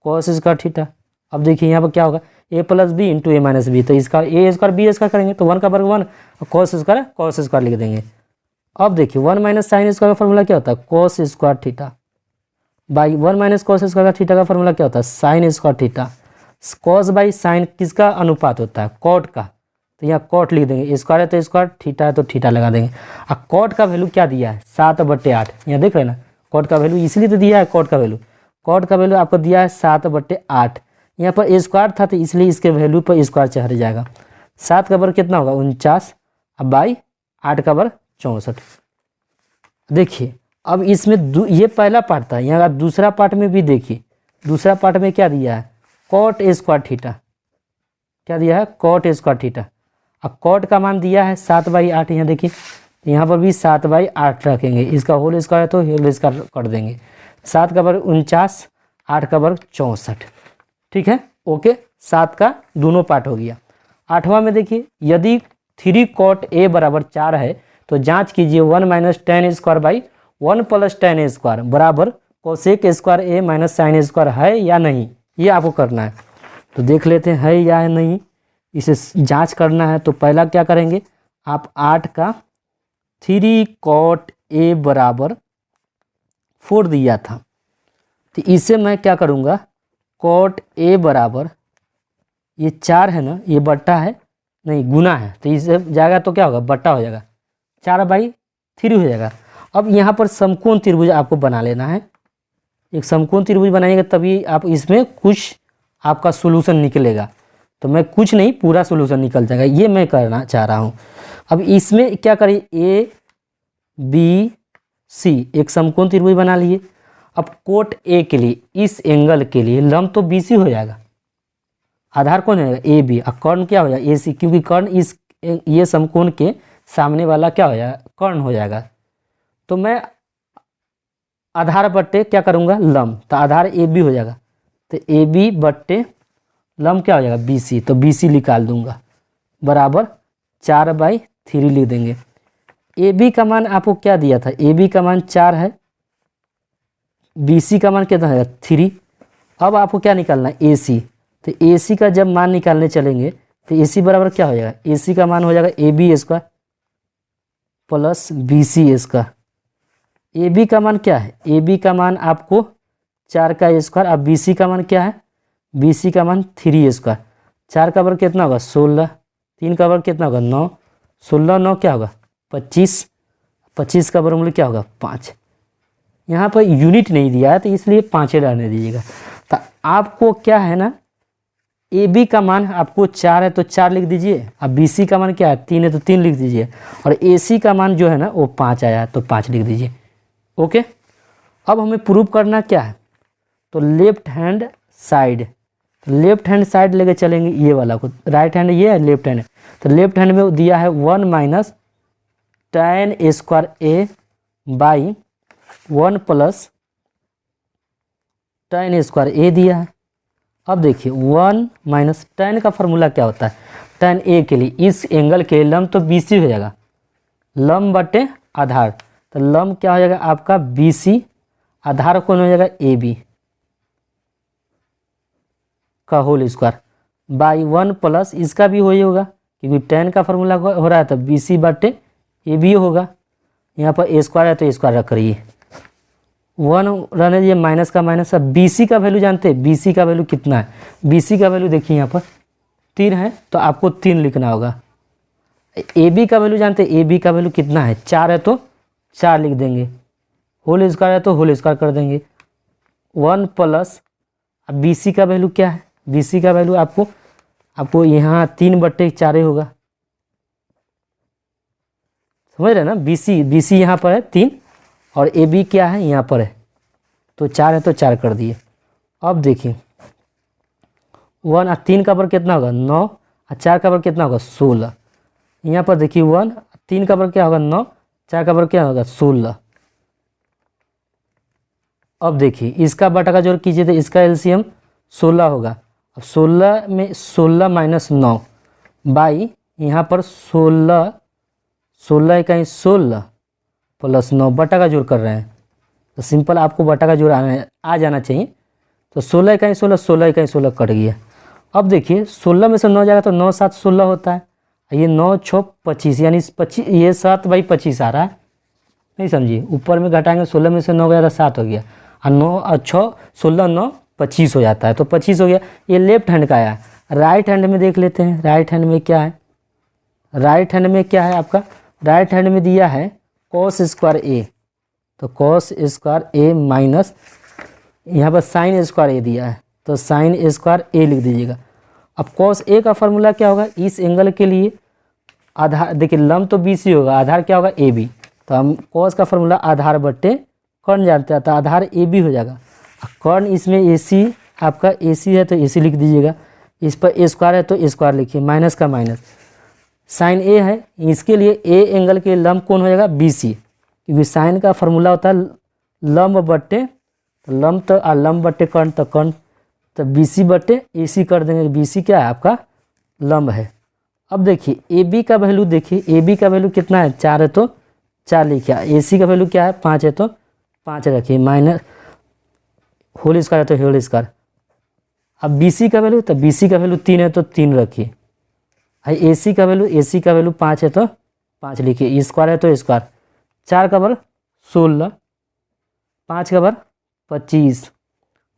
cos square theta. अब देखिए यहाँ पर क्या होगा a plus B into A minus B, तो इसका ए स्क्वायर बी स्क्वायर करेंगे तो 1 का वर्ग 1 और कॉस स्क्वायर लिख देंगे। अब देखिए 1 माइनस साइन स्क्वायर का फॉर्मूला क्या होता है cos square theta by 1 minus cos square theta का फॉर्मूला क्या होता है sign square theta. Cos by sine किसका अनुपात होता है, कॉट का, तो यहाँ कॉट लिख देंगे। स्क्वायर है तो स्क्वायर, थीटा है तो थीटा लगा देंगे। और कॉट का वैल्यू क्या दिया है 7/8, यहाँ देख रहे हैं ना, कॉट का वैल्यू इसलिए तो दिया है, कॉट का वैल्यू आपको दिया है 7/8। यहाँ पर स्क्वायर था तो इसलिए इसके वैल्यू पर स्क्वायर चढ़ जाएगा। 7 का वर्ग कितना होगा 49, अब बाई 8 का वर्ग 64। देखिए अब इसमें ये पहला पार्ट था, यहाँ दूसरा पार्ट में भी देखिए, दूसरा पार्ट में क्या दिया है कॉट स्क्वायर थीटा, क्या दिया है कॉट स्क्वायर थीटा। अब कॉट का मान दिया है 7/8, यहाँ देखिए यहाँ पर भी 7/8 रखेंगे, इसका होल स्क्वायर है तो होल स्क्वायर कर देंगे। 7 का वर्ग 49, 8 का वर्ग 64। ठीक है, ओके, 7 का दोनों पार्ट हो गया। 8वां में देखिए यदि 3 cot a बराबर 4 है तो जांच कीजिए 1 minus tan square by 1 plus tan square बराबर cosec square a minus sine square है या नहीं, ये आपको करना है। तो देख लेते हैं है या नहीं, इसे जांच करना है। तो पहला क्या करेंगे आप 8 का 3 cot a बराबर 4 दिया था, तो इसे मैं क्या करूँगा cot a बराबर ये 4 है ना, ये बट्टा है नहीं गुना है, तो इसे जाएगा तो क्या होगा बट्टा हो जाएगा, 4/3 हो जाएगा। अब यहाँ पर समकोण त्रिभुज आपको बना लेना है। एक समकोण त्रिभुज बनाएंगे तभी आप इसमें कुछ आपका सोल्यूशन निकलेगा। तो मैं कुछ नहीं पूरा सोल्यूशन निकल जाएगा, ये मैं करना चाह रहा हूँ। अब इसमें क्या करें ए बी सी एक समकोण त्रिभुज बना लिए। अब कोट ए के लिए इस एंगल के लिए लंब तो बी सी हो जाएगा, आधार कौन होगा ए बी, और कर्ण क्या हो जाएगा ए सी, क्योंकि कर्ण इस ये समकोण के सामने वाला क्या हो जाएगा कर्ण हो जाएगा। तो मैं आधार बट्टे क्या करूँगा लंब, तो आधार ए बी हो जाएगा, तो ए बी बट्टे लंब क्या हो जाएगा बी सी, तो बी सी निकाल दूंगा बराबर 4/3 लिख देंगे। ए बी का मान आपको क्या दिया था, ए बी का मान 4 है, बी सी का मान कितना है 3। अब आपको क्या निकालना है ए सी, तो ए सी का जब मान निकालने चलेंगे तो ए सी बराबर क्या हो जाएगा, ए सी का मान हो जाएगा A B square plus B C square. A B का मान क्या है, ए बी का मान आपको 4 का स्क्वायर, अब बी सी का मान क्या है, बी सी का मान 3 स्क्वायर। 4 का वर्ग कितना होगा 16, 3 का वर्ग कितना होगा 9, 16 9 क्या होगा 25, 25 का वर्गमूल क्या होगा 5। यहाँ पर यूनिट नहीं दिया है तो इसलिए 5 रहने दीजिएगा। तो आपको क्या है ना, ए बी का मान आपको 4 है तो 4 लिख दीजिए, अब बी सी का मान क्या है 3 है तो 3 लिख दीजिए, और ए सी का मान जो है ना वो 5 आया है तो 5 लिख दीजिए। ओके, अब हमें प्रूव करना क्या है, तो left hand side, left hand side लेके चलेंगे ये वाला को, राइट हैंड ये है लेफ्ट हैंड, तो लेफ्ट हैंड में दिया है 1 minus tan square A by 1 plus tan square A दिया है। अब देखिए 1 माइनस tan का फार्मूला क्या होता है, tan ए के लिए इस एंगल के लंब तो BC हो जाएगा, लंब बटे आधार, तो लंब क्या हो जाएगा आपका BC, आधार कौन हो जाएगा AB का होल स्क्वायर बाई 1 प्लस इसका भी वही होगा क्योंकि tan का फार्मूला हो रहा है तो BC बटे AB होगा। यहाँ पर ए स्क्वायर है तो ए स्क्वायर रख रही है, 1 रहने दीजिए, माइनस का माइनस। अब BC का वैल्यू जानते हैं, BC का वैल्यू कितना है, BC का वैल्यू देखिए यहाँ पर 3 है तो आपको 3 लिखना होगा। AB का वैल्यू जानते हैं, AB का वैल्यू कितना है 4 है तो 4 लिख देंगे, होल स्क्वायर है तो होल स्क्वायर कर देंगे 1 प्लस, अब BC का वैल्यू क्या है, BC का वैल्यू आपको यहाँ 3/4 होगा, समझ रहे हैं ना। BC यहाँ पर है 3 और AB क्या है यहाँ पर है तो 4 है तो 4 कर दिए। अब देखिए 1 और 3 का वर्ग कितना होगा 9 और 4 का वर्ग कितना होगा 16, यहाँ पर देखिए 1 3 का वर्ग क्या होगा 9, 4 का वर्ग क्या होगा 16। अब देखिए इसका बटा का जोड़ कीजिए तो इसका एलसीएम 16 होगा, अब 16 में 16 माइनस 9 बाई यहाँ पर 16 इकाई 16 प्लस 9 बटा का जोड़ कर रहे हैं तो सिंपल आपको बटा का जोड़ आ जाना चाहिए, तो 16 इकाई 16 16 इकाई 16 कट गया। अब देखिए 16 में से 9 जाएगा तो 9 7 16 होता है, ये 9 6 25 यानी 25 ये 7/25 आ रहा है, नहीं समझिए, ऊपर में घटाएंगे 16 में से 9 गया तो 7 हो गया और 9 और 6 16 9 25 हो जाता है तो 25 हो गया। ये लेफ्ट हैंड का आया, राइट हैंड में देख लेते हैं, राइट हैंड में क्या है, राइट हैंड में क्या है आपका, राइट हैंड में दिया है cos स्क्वायर ए, तो cos स्क्वायर ए माइनस यहाँ पर sin स्क्वायर ए दिया है तो sin स्क्वायर ए लिख दीजिएगा। अब cos ए का फार्मूला क्या होगा, इस एंगल के लिए आधार देखिए लंब तो BC होगा, आधार क्या होगा AB, तो हम cos का फार्मूला आधार बट्टे कर्ण जानते हैं तो आधार AB हो जाएगा, कर्ण इसमें AC आपका AC है तो AC लिख दीजिएगा, इस पर ए स्क्वायर है तो ए स्क्वायर लिखिए, माइनस का माइनस, साइन ए है इसके लिए ए एंगल के लंब कौन हो जाएगा BC, क्योंकि साइन का फार्मूला होता है लंब बट्टे लंब तो लंब बट्टे कर्ण तो कर्ण, तो BC बट्टे AC कर देंगे, BC क्या है आपका लंब है। अब देखिए AB का वैल्यू देखिए, AB का वैल्यू कितना है 4 है तो 4 लिखिए, AC का वैल्यू क्या है 5 है तो 5 रखिए, माइनस होल स्क्वायर है तो होल स्क्वायर। अब BC का वैल्यू, तो BC का वैल्यू 3 है तो 3 रखिए, AC का वैल्यू 5 है तो 5 लिखिए, स्क्वायर है तो स्क्वायर, 4 का वर्ग 16, 5 का वर्ग 25,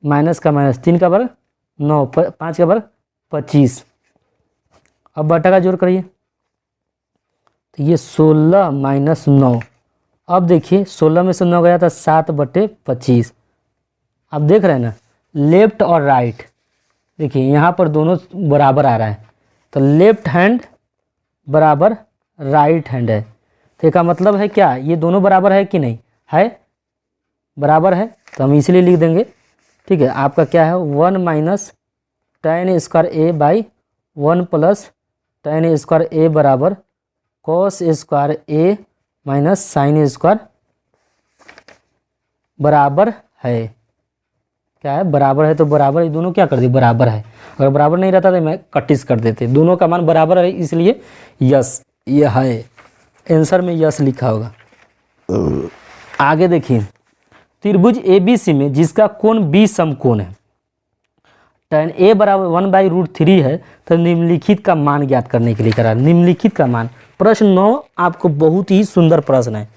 माइनस का माइनस, 3 का वर्ग 9, 5 का वर्ग 25। अब बटा का जोड़ करिए तो ये 16 माइनस 9, अब देखिए 16 में से 9 गया था 7/25। आप देख रहे हैं ना लेफ्ट और राइट, देखिए यहाँ पर दोनों बराबर आ रहा है तो लेफ्ट हैंड बराबर राइट हैंड है, तो इसका मतलब है क्या, ये दोनों बराबर है कि नहीं है, बराबर है तो हम इसलिए लिख देंगे। ठीक है, आपका क्या है 1 minus tan square A by 1 plus tan square A बराबर cos square A minus sine square बराबर है, क्या है बराबर है तो बराबर, ये दोनों क्या कर दिए बराबर है, अगर बराबर नहीं रहता तो मैं कटिस कर देते, दोनों का मान बराबर है इसलिए यस ये है, आंसर में यस लिखा होगा। आगे देखिए त्रिभुज ABC में जिसका कोण B समकोण है, tan A बराबर 1/√3 है तो निम्नलिखित का मान ज्ञात करने के लिए करा, निम्नलिखित का मान, प्रश्न 9 आपको बहुत ही सुंदर प्रश्न है।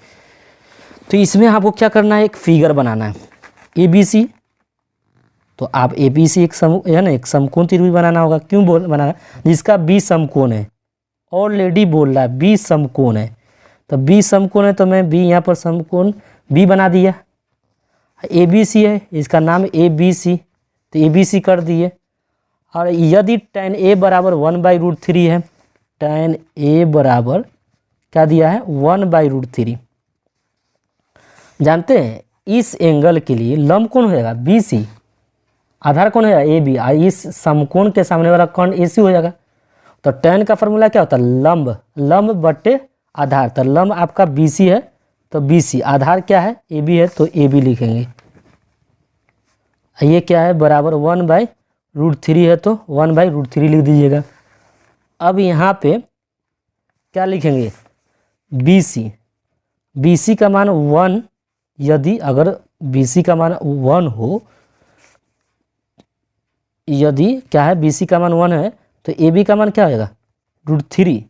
तो इसमें आपको क्या करना है, एक फिगर बनाना है ABC, तो आप ABC एक है ना एक समकोण त्रिभुज बनाना होगा, क्यों बनाना, जिसका B समकोण है, ऑलरेडी बोल रहा है बी समकोण है, तो बी समकोण है तो मैं बी यहाँ पर समकोण बी बना दिया। ए बी सी है, इसका नाम ए बी सी, तो ए बी सी कर दिए। और यदि tan ए बराबर 1/√3 है, tan ए बराबर क्या दिया है 1/√3, जानते हैं इस एंगल के लिए लंब कौन हो जाएगा बी सी, आधार कौन है ए बी, और इस समकोण के सामने वाला कौन ए सी हो जाएगा। तो tan का फॉर्मूला क्या होता है लंब, लंब बटे आधार, तो लंब आपका बी सी है तो बी सी, आधार क्या है ए बी है तो ए बी लिखेंगे। ये क्या है बराबर 1/√3 है तो 1/√3 लिख दीजिएगा। अब यहाँ पे क्या लिखेंगे बी सी, बी सी का मान 1, यदि अगर बी सी का मान 1 हो, यदि क्या है बी सी का मान 1 है तो ए बी का मान क्या हो जाएगा √3।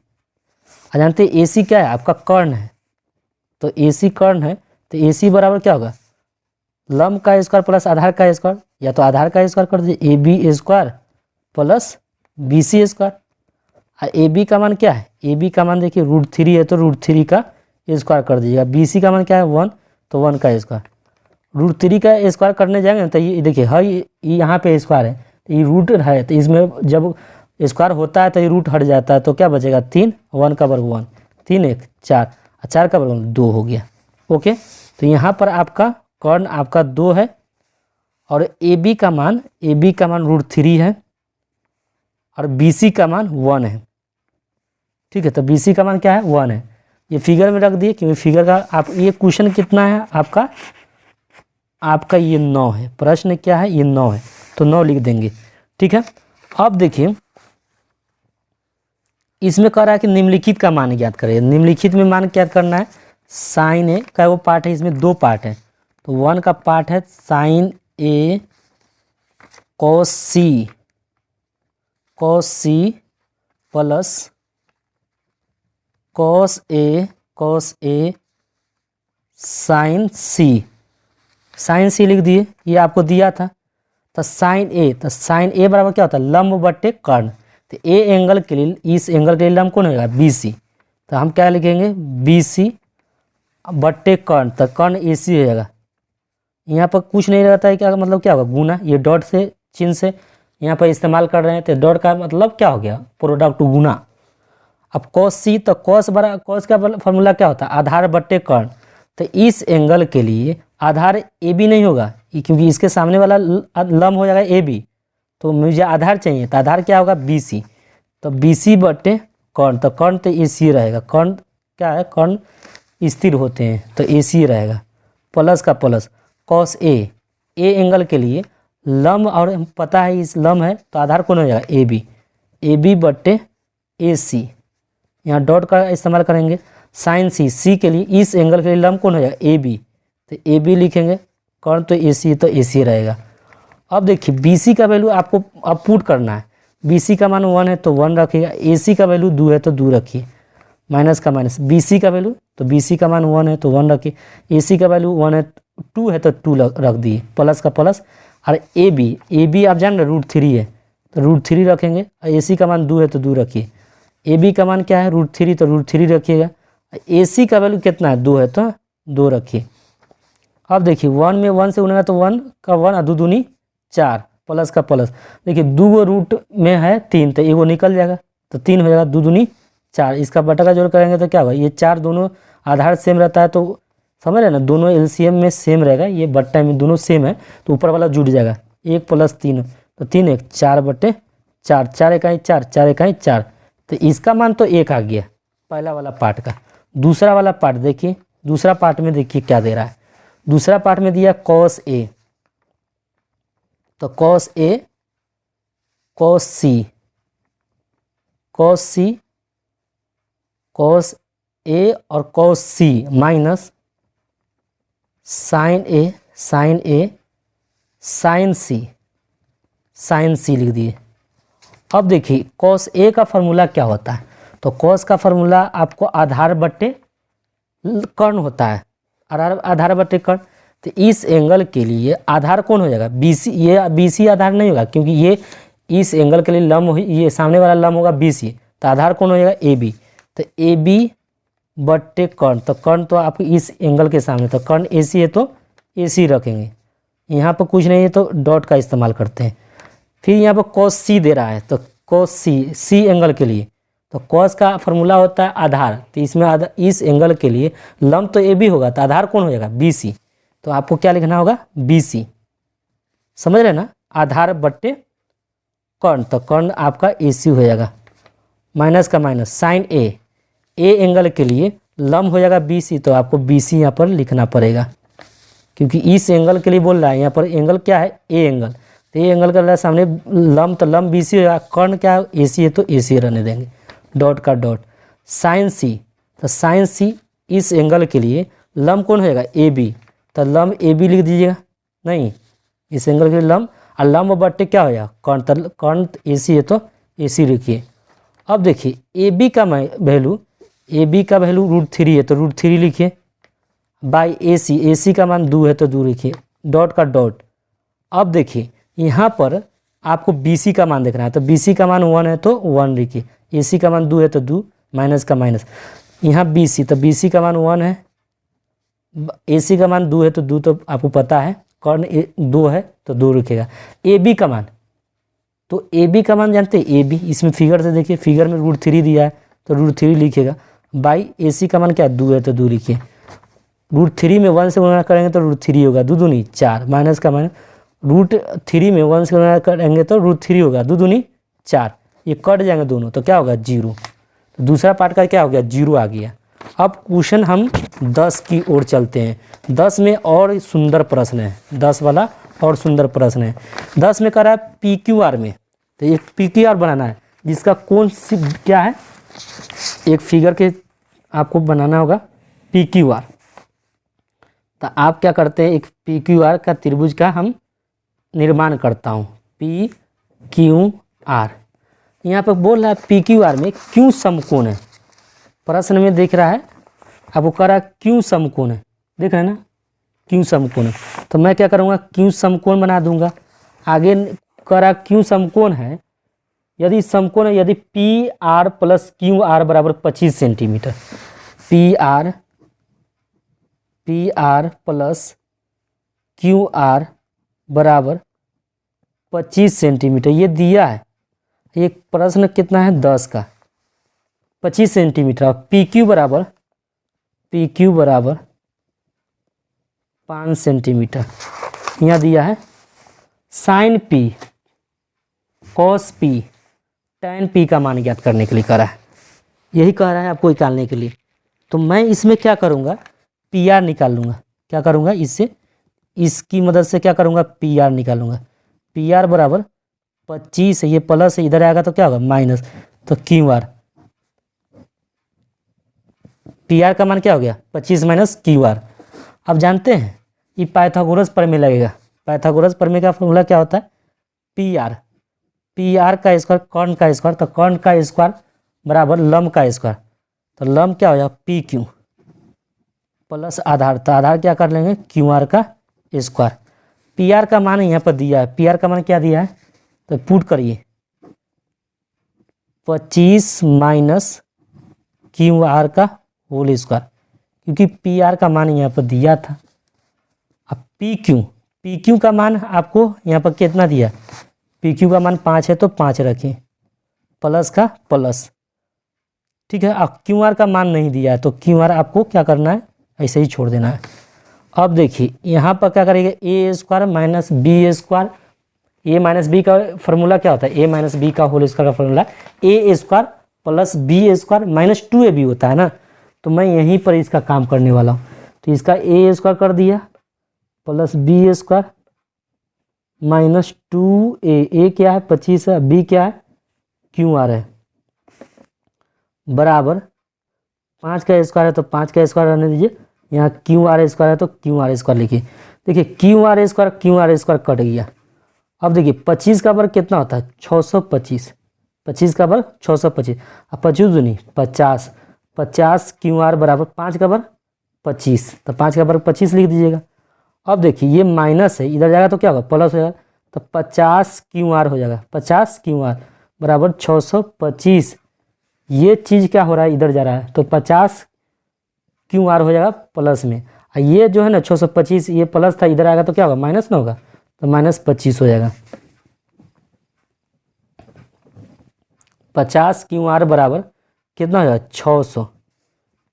जानते हैं ए सी क्या है आपका कर्ण है, तो ए सी कर्ण है तो ए सी बराबर क्या होगा लंब का स्क्वायर प्लस आधार का स्क्वायर, या तो आधार का स्क्वायर कर दीजिए A B square plus B C square. और ए बी का मान क्या है, ए बी का मान देखिए √3 है तो √3 का स्क्वायर कर दीजिएगा। बी सी का मान क्या है 1 तो 1 का स्क्वायर। √3 का स्क्वायर करने जाएंगे ना तो ये देखिए है ये यहाँ पे स्क्वायर है, तो ये रूट है, तो इसमें जब स्क्वायर होता है तो ये रूट हट जाता है, तो क्या बचेगा 3, 1 का वर्ग 1, 3 1 4, 4 का वर्ग 2 हो गया। ओके, तो यहाँ पर आपका कर्ण आपका 2 है और ए बी का मान √3 है और बी सी का मान 1 है। ठीक है, तो बी सी का मान क्या है 1 है। ये फिगर में रख दिए क्योंकि फिगर का आप ये क्वेश्चन कितना है आपका ये 9 है, प्रश्न क्या है ये 9 है, तो 9 लिख देंगे। ठीक है, अब देखिए इसमें कह रहा है कि निम्नलिखित का मान ज्ञात करें। निम्नलिखित में मान क्या करना है साइन ए का वो पार्ट है, इसमें 2 पार्ट है, तो 1 का पार्ट है sign A cos C plus cos A sign सी लिख दिए, ये आपको दिया था। तो साइन ए बराबर क्या होता है लंब बट्टे कर्ण, तो ए एंगल के लिए इस एंगल के लिए लंब कौन होगा बी सी, तो हम क्या लिखेंगे बी सी बट्टे कर्ण, तो कर्ण ए सी हो जाएगा। यहाँ पर कुछ नहीं रहता है, क्या मतलब क्या होगा गुना, ये डॉट से चिन्ह से यहाँ पर इस्तेमाल कर रहे हैं, तो डॉट का मतलब क्या हो गया प्रोडक्ट गुना। अब कॉस सी, तो कॉस का फॉर्मूला क्या होता है आधार बट्टे कर्ण, तो इस एंगल के लिए आधार ए बी नहीं होगा क्योंकि इसके सामने वाला लंब हो जाएगा ए बी, तो मुझे आधार चाहिए, तो आधार क्या होगा बी सी, तो बी सी बट्टे कर्ण, तो कर्ण तो ए सी रहेगा, कर्ण क्या है कर्ण स्थिर होते हैं तो ए सी रहेगा, प्लस का प्लस कॉस ए एंगल के लिए लंब, और पता है इस लंब है तो आधार कौन हो जाएगा ए बी बट्टे ए सी, यहाँ डॉट का इस्तेमाल करेंगे। साइन सी के लिए इस एंगल के लिए लंब कौन हो जाएगा ए बी, तो ए बी लिखेंगे, कर्ण तो ए सी रहेगा। अब देखिए बी सी का वैल्यू आपको अब पुट करना है, बी सी का मान 1 है तो 1 रखिएगा, ए सी का वैल्यू 2 है तो 2 रखिए, माइनस का माइनस, बी सी का वैल्यू तो बी सी का मान 1 है तो 1 रखिए, ए सी का वैल्यू 1 है 2 है तो 2 रख दिए, प्लस का प्लस। और ए बी आप जान रहे √3 है तो √3 रखेंगे, और ए सी का मान 2 है तो 2 रखिए, ए बी का मान क्या है √3 तो √3 रखिएगा, ए सी का वैल्यू कितना है 2 है तो 2 रखिए। अब देखिए 1 में 1 से उड़ेगा तो 1 का 1 और 2 दूनी 4, प्लस का प्लस, देखिए 2 गो रूट में है 3 तो एगो निकल जाएगा तो 3 हो जाएगा, 2 दूनी 4, इसका बटा का जोड़ करेंगे तो क्या होगा ये 4 दोनों आधार सेम रहता है, तो समझ रहे ना दोनों एलसीएम में सेम रहेगा, ये बट्टा में दोनों सेम है तो ऊपर वाला जुड़ जाएगा, 1 + 3 तो 3 1 4/4, 4 1 4, 4 1 4, तो इसका मान तो 1 आ गया पहला वाला पार्ट का। दूसरा वाला पार्ट देखिए, दूसरा पार्ट में देखिए क्या दे रहा है, दूसरा पार्ट में दिया कॉस ए, तो कॉस ए कॉस ए और कॉस सी माइनस साइन ए साइन सी लिख दिए। अब देखिए कॉस ए का फॉर्मूला क्या होता है, तो कॉस का फॉर्मूला आपको आधार बट्टे कर्ण होता है, आधार बट्टे कर्ण, तो इस एंगल के लिए आधार कौन हो जाएगा बी सी, ये बी सी आधार नहीं होगा क्योंकि ये इस एंगल के लिए लंब, ये सामने वाला लंब होगा बी सी, तो आधार कौन हो जाएगा, ए बी। तो ए बी बट्टे कर्ण, तो कर्ण तो आपको इस एंगल के सामने, तो कर्ण ए सी है तो ए सी रखेंगे। यहाँ पर कुछ नहीं है तो डॉट का इस्तेमाल करते हैं। फिर यहाँ पर कॉस सी दे रहा है, तो कॉस सी, सी एंगल के लिए, तो कॉस का फॉर्मूला होता है आधार, तो इसमें आधार, इस एंगल के लिए लंब तो ए बी होगा, तो आधार कौन हो जाएगा, बी सी। तो आपको क्या लिखना होगा, बी सी। समझ रहे ना, आधार बट्टे कर्ण, तो कर्ण आपका ए सी हो जाएगा। माइनस का माइनस, साइन ए, ए एंगल के लिए लंब हो जाएगा बी सी, तो आपको बी सी यहाँ पर लिखना पड़ेगा, क्योंकि इस एंगल के लिए बोल रहा है। यहाँ पर एंगल क्या है, ए एंगल, तो ए एंगल का सामने लंब, तो लंब बी सी होगा, कर्ण क्या है, ए सी है तो ए सी रहने देंगे, डॉट का डॉट। साइन सी, तो साइन सी इस एंगल के लिए लंब कौन होएगा, ए बी, तो लंब ए बी लिख दीजिएगा, नहीं इस एंगल के लिए लंब, और लंब बट्टे क्या होगा, कर्ण, तो कर्ण ए सी है तो ए सी लिखिए। अब देखिए ए बी का वैल्यू, ए बी का वैल्यू √3 है तो √3 लिखिए, बाई ए सी का मान 2 है तो 2 लिखिए, डॉट का डॉट। अब देखिए यहाँ पर आपको बी सी का मान देखना है, तो बी सी का मान 1 है तो 1 लिखिए, ए सी का मान 2 है तो 2, माइनस का माइनस, यहाँ बी सी, तो बी सी का मान 1 है, ए सी का मान 2 है तो 2 तो आपको पता है, कर्ण 2 है तो 2 लिखेगा। ए बी का मान, तो ए बी का मान जानते हैं, ए बी इसमें फिगर से देखिए, फिगर में √3 दिया है तो √3 लिखेगा, बाई ए सी का मान क्या 2 है तो 2 लिखिए, √3 में 1 से गुणा करेंगे तो √3 होगा, 2 दूनी 4, माइनस का माइनस, √3 में 1 से गुणा करेंगे तो √3 होगा, 2 दूनी 4, ये कट जाएंगे दोनों तो क्या होगा 0, तो दूसरा पार्ट का क्या हो गया 0 आ गया। अब क्वेश्चन हम 10 की ओर चलते हैं। 10 में और सुंदर प्रश्न है, 10 वाला और सुंदर प्रश्न है। 10 में कर रहा है पी क्यू आर में, तो एक पी क्यू आर बनाना है, जिसका कौन सी क्या है, एक फिगर के आपको बनाना होगा पी क्यू आर। तो आप क्या करते हैं, एक पी क्यू आर का त्रिभुज का हम निर्माण करता हूँ, पी क्यू आर। यहाँ पर बोल रहा है पी क्यू आर में क्यों समकोण है, प्रश्न में देख रहा है आपको, कह रहा है क्यों समकोण है, देख रहे हैं ना क्यों समकोण है, तो मैं क्या करूँगा क्यों समकोण बना दूंगा। आगे कह रहा क्यों समकोण है, यदि समकोण है, यदि P R plus Q R बराबर 25 centimetre, P R plus Q R बराबर 25 सेंटीमीटर, ये दिया है। एक प्रश्न कितना है 10 का, 25 सेंटीमीटर, पी क्यू बराबर 5 सेंटीमीटर यहाँ दिया है। Sine P, cos P, tan P का मान ज्ञात करने के लिए कह रहा है, यही कह रहा है आपको निकालने के लिए। तो मैं इसमें क्या करूँगा, पी आर निकाल लूँगा, क्या करूँगा इससे, इसकी मदद से क्या करूँगा पी आर निकालूंगा। पी आर बराबर 25 है, ये प्लस है, इधर आएगा तो क्या होगा माइनस, तो क्यू आर, पी आर का मान क्या हो गया 25 माइनस क्यू आर। अब जानते हैं ये पाइथागोरस प्रमेय लगेगा, पाइथागोरस प्रमेय का फॉर्मूला क्या होता है, पी आर का स्क्वायर कर्ण का स्क्वायर, तो कर्ण का स्क्वायर बराबर लंब का स्क्वायर, तो लंब क्या हो जाएगा पी क्यू प्लस आधार, तो आधार क्या कर लेंगे क्यू आर का स्क्वायर। पी आर का मान यहाँ पर दिया है, पी आर का मान क्या दिया है, तो पुट करिए 25 माइनस क्यू आर का होल स्क्वायर, क्योंकि पी आर का मान यहाँ पर दिया था। अब पी क्यू का मान आपको यहाँ पर कितना दिया, पी क्यू का मान 5 है तो 5 रखिए, प्लस का प्लस, ठीक है। अब क्यू आर का मान नहीं दिया है तो क्यू आर आपको क्या करना है, ऐसे ही छोड़ देना है। अब देखिए यहाँ पर क्या करेंगे, A square minus B square, A minus B का फॉर्मूला क्या होता है, ए माइनस बी का होल स्क्वायर का formula A square plus B square minus 2ab होता है ना, तो मैं यहीं पर इसका काम करने वाला हूँ। तो इसका ए स्क्वायर कर दिया plus B square minus 2a, A क्या है 25 है, बी क्या है क्यू आर है, बराबर 5 का स्क्वायर है तो 5 का स्क्वायर रहने दीजिए, यहाँ क्यू आर स्क्वायर है तो क्यू आर स्क्वायर लिखिए। देखिए क्यू आर स्क्वायर कट गया। अब देखिए 25 का वर्ग कितना होता है 625, 25 का वर्ग 625, अब 25 दूनी 50, 50 क्यू आर बराबर 5 का वर्ग 25, तो 5 का वर्ग 25 लिख दीजिएगा। अब देखिए ये माइनस है, इधर जाएगा तो क्या होगा प्लस हो जाएगा, तो 50 क्यू आर हो जाएगा, 50 क्यू आर बराबर 625 ये चीज़ क्या हो रहा है, इधर जा रहा है, तो 50 क्यू आर हो जाएगा प्लस में, और ये जो है ना 625 ये प्लस था, इधर आएगा तो क्या होगा, माइनस ना होगा, तो -25 हो जाएगा। 50 क्यू आर बराबर कितना हो जाएगा, 600,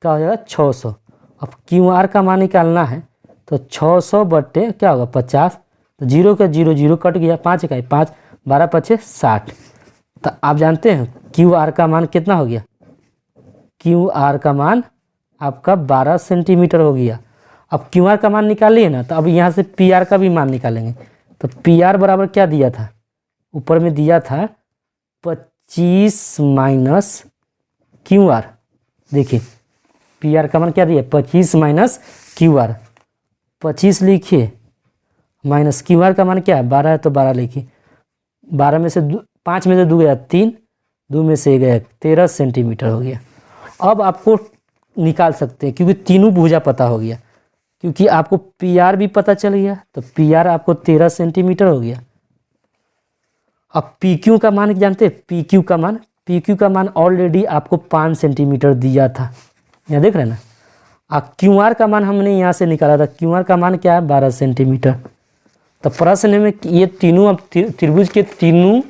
क्या हो जाएगा 600। अब क्यू आर का मान निकालना है तो 600 बट्टे क्या होगा 50, तो 0 का 0 0 कट गया, 5 इकाई 5, 12 पचे 60। तो आप जानते हैं क्यू आर का मान कितना हो गया, क्यू आर का मान आपका 12 सेंटीमीटर हो गया। अब क्यू आर का मान निकालिए ना, तो अब यहाँ से पी आर का भी मान निकालेंगे। तो पी आर बराबर क्या दिया था, ऊपर में दिया था 25 माइनस क्यू आर। देखिए पी आर का मान क्या दिया, 25 माइनस क्यू आर, 25 लिखिए, माइनस क्यू आर का मान क्या है 12 है, तो 12 लिखिए, 12 में से 5 में से 2 गया 3, 2 में से गया 13 सेंटीमीटर हो गया। अब आपको निकाल सकते हैं क्योंकि तीनों भुजा पता हो गया, क्योंकि आपको पी आर भी पता चल गया, तो पी आर आपको 13 सेंटीमीटर हो गया। अब पी क्यू का मान जानते हैं, पी क्यू का मान, पी क्यू का मान ऑलरेडी आपको 5 सेंटीमीटर दिया था, यहाँ देख रहे हैं ना। अब क्यू आर का मान हमने यहाँ से निकाला था, क्यू आर का मान क्या है 12 सेंटीमीटर। तो प्रश्न में ये तीनों, अब त्रिभुज के तीनों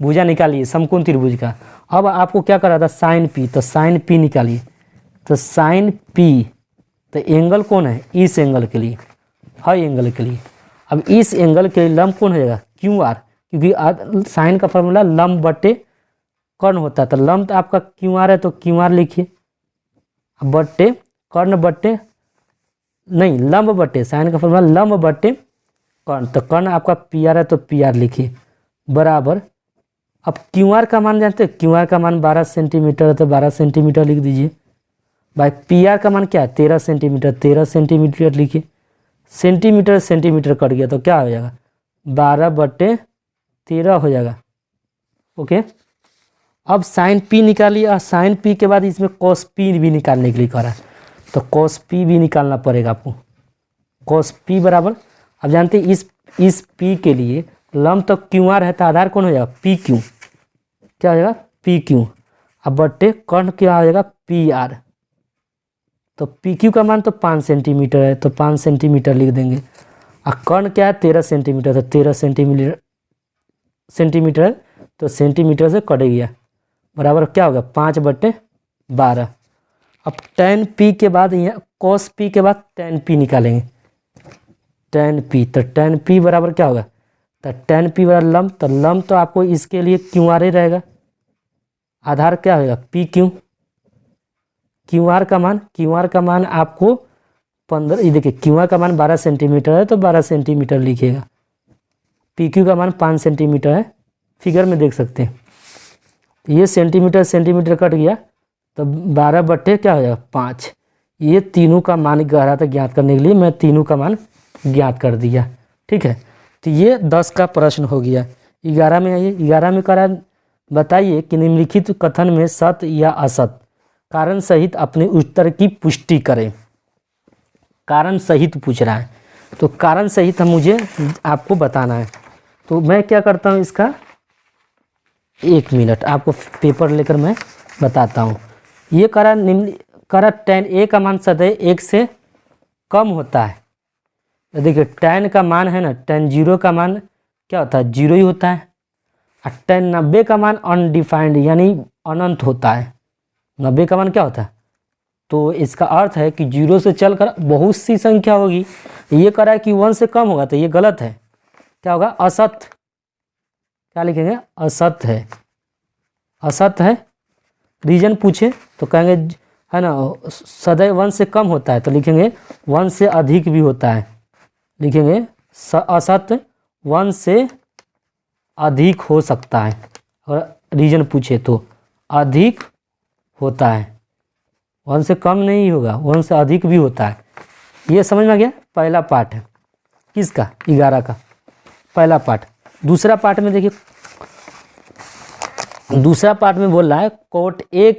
भुजा निकालिए समकोण त्रिभुज का। अब आपको क्या करा था साइन पी, तो साइन पी निकालिए, तो साइन पी, तो एंगल कौन है, इस एंगल के लिए, हाई एंगल के लिए। अब इस एंगल के लिए लंब कौन हो जाएगा, क्यू आर, क्योंकि साइन का फॉर्मूला लंब बटे कर्ण होता है, तो लंब तो आपका क्यू आर है, तो क्यू आर लिखिए, बट्टे कर्ण बट्टे नहीं लंब बट्टे, साइन का फॉर्मूला लंब बट्टे कर्ण, तो कर्ण आपका पी आर है, तो पी आर लिखिए, बराबर। अब क्यू आर का मान जानते हैं, क्यू आर का मान 12 सेंटीमीटर है, तो 12 सेंटीमीटर लिख दीजिए, भाई पी आर का मान क्या है 13 सेंटीमीटर, 13 सेंटीमीटर लिखिए, सेंटीमीटर सेंटीमीटर कट गया तो क्या हो जाएगा 12/13 हो जाएगा। ओके, अब साइन पी निकालिए, और साइन पी के बाद इसमें कॉस पी भी निकालने के लिए कह रहा है, तो कॉस पी भी निकालना पड़ेगा आपको। कॉस पी बराबर, अब जानते हैं इस पी के लिए लंब तो क्यू आर है, तो आधार कौन हो जाएगा पी क्यू, क्या हो जाएगा पी क्यू, अब बट्टे कर्ण क्या हो जाएगा पी आर, तो पी क्यू का मान तो 5 सेंटीमीटर है, तो 5 सेंटीमीटर लिख देंगे, और कर्ण क्या है 13 सेंटीमीटर, तो 13 सेंटीमीटर है, तो सेंटीमीटर से कट गया, बराबर क्या होगा 5/12। अब tan पी के बाद यहाँ cos पी के बाद tan पी निकालेंगे, tan पी, तो tan पी बराबर क्या होगा, तो tan पी बराबर लंब, तो लंब तो आपको इसके लिए क्यू आर ही रहेगा, आधार क्या होगा पी क्यू, क्यू आर का मान आपको 15, ये देखिए क्यू आर का मान 12 सेंटीमीटर है, तो 12 सेंटीमीटर लिखिएगा, पी क्यू का मान 5 सेंटीमीटर है, फिगर में देख सकते हैं, ये सेंटीमीटर कट गया, तो 12 बट्टे क्या हो जाएगा 5। ये तीनों का मान गहरा था ज्ञात करने के लिए मैं तीनों का मान ज्ञात कर दिया, ठीक है। तो ये 10 का प्रश्न हो गया। 11 में आइए, 11 में करा, बताइए कि निम्नलिखित कथन में सत्य या असत्य कारण सहित अपने उत्तर की पुष्टि करें। कारण सहित पूछ रहा है, तो कारण सहित हम मुझे आपको बताना है, तो मैं क्या करता हूँ इसका, 1 मिनट आपको पेपर लेकर मैं बताता हूँ। ये करा tan a का मान सदैव 1 से कम होता है, तो देखिए tan का मान है ना, tan 0 का मान क्या होता है 0 ही होता है, और tan 90 का मान अनडिफाइंड यानी अनंत होता है, 90 का मान क्या होता है, तो इसका अर्थ है कि 0 से चलकर बहुत सी संख्या होगी। ये कह रहा है कि 1 से कम होगा, तो ये गलत है, क्या होगा असत्य, क्या लिखेंगे असत्य है, असत्य है। रीजन पूछे तो कहेंगे है ना सदैव 1 से कम होता है, तो लिखेंगे 1 से अधिक भी होता है, लिखेंगे असत्य 1 से अधिक हो सकता है, और रीजन पूछे तो अधिक होता है, 1 से कम नहीं होगा, 1 से अधिक भी होता है। ये समझ में आ गया, पहला पार्ट है किसका 11 का पहला पार्ट। दूसरा पार्ट में देखिए, दूसरा पार्ट में बोल रहा है कोण ए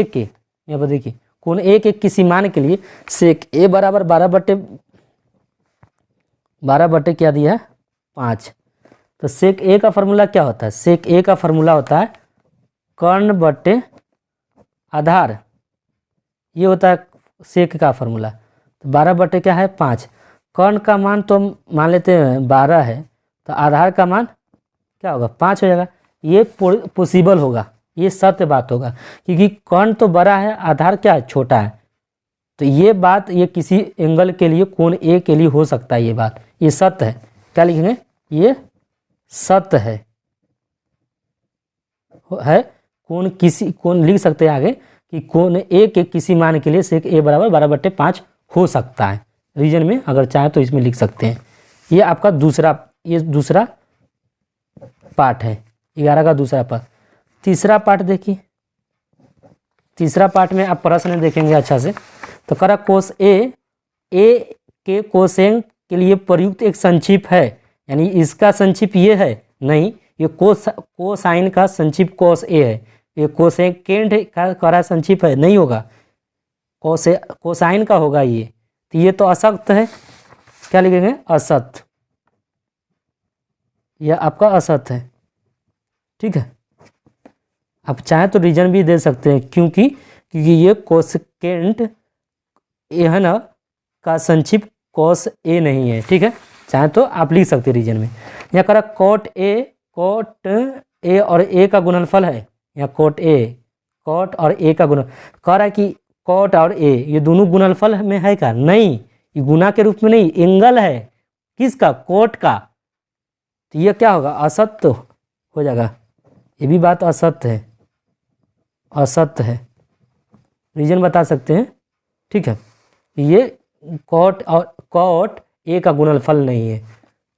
के यहाँ पर देखिए कोण ए के किसी मान के लिए सेक ए बराबर 12 बटे क्या दिया है 5। तो सेक ए का फार्मूला क्या होता है, सेक ए का फार्मूला होता है कर्ण बटे आधार, ये होता है सेक का फॉर्मूला। तो 12 बटे क्या है 5। कर्ण का मान तो मान लेते हैं 12 है, तो आधार का मान क्या होगा 5 हो जाएगा। ये पॉसिबल होगा, ये सत्य बात होगा, क्योंकि कर्ण तो बड़ा है, आधार क्या है छोटा है। तो ये बात ये किसी एंगल के लिए कोण ए के लिए हो सकता है, ये बात ये सत्य है। क्या लिखेंगे, ये सत्य है कोण लिख सकते हैं आगे कि कोण ए के किसी मान के लिए सेक ए बराबर 12/5 हो सकता है। रीजन में अगर चाहे तो इसमें लिख सकते हैं। ये आपका दूसरा पार्ट है, 11 का दूसरा पार्ट। तीसरा पार्ट देखिए, तीसरा पार्ट में आप प्रश्न देखेंगे अच्छा से। तो करा कोस ए के कोसेक के लिए प्रयुक्त एक संक्षिप्त है, यानी इसका संक्षिप्त ये है नहीं, ये कोसाइन का संक्षिप्त कोस ए है। ये कोसेकेंड का करा संक्षिप्त है, नहीं होगा, कोसाइन का होगा ये। तो ये तो असत्य है, क्या लिखेंगे असत्य, यह आपका असत्य है। ठीक है, आप चाहे तो रीजन भी दे सकते हैं, क्योंकि ये कोसेकेंड ए है ना का संक्षिप्त कोस ए नहीं है। ठीक है, चाहे तो आप लिख सकते हैं रीजन में। यहाँ करा कोट ए और ए का गुणनफल है, यहाँ कोट और ए का गुणन कह रहा है कि कोट और ए ये दोनों गुणनफल में है क्या, नहीं, ये गुना के रूप में नहीं, एंगल है किसका, कोट का। तो ये क्या होगा असत्य हो जाएगा, ये भी बात असत्य है, रीजन बता सकते हैं। ठीक है, ये कोट ए का गुणनफल नहीं है,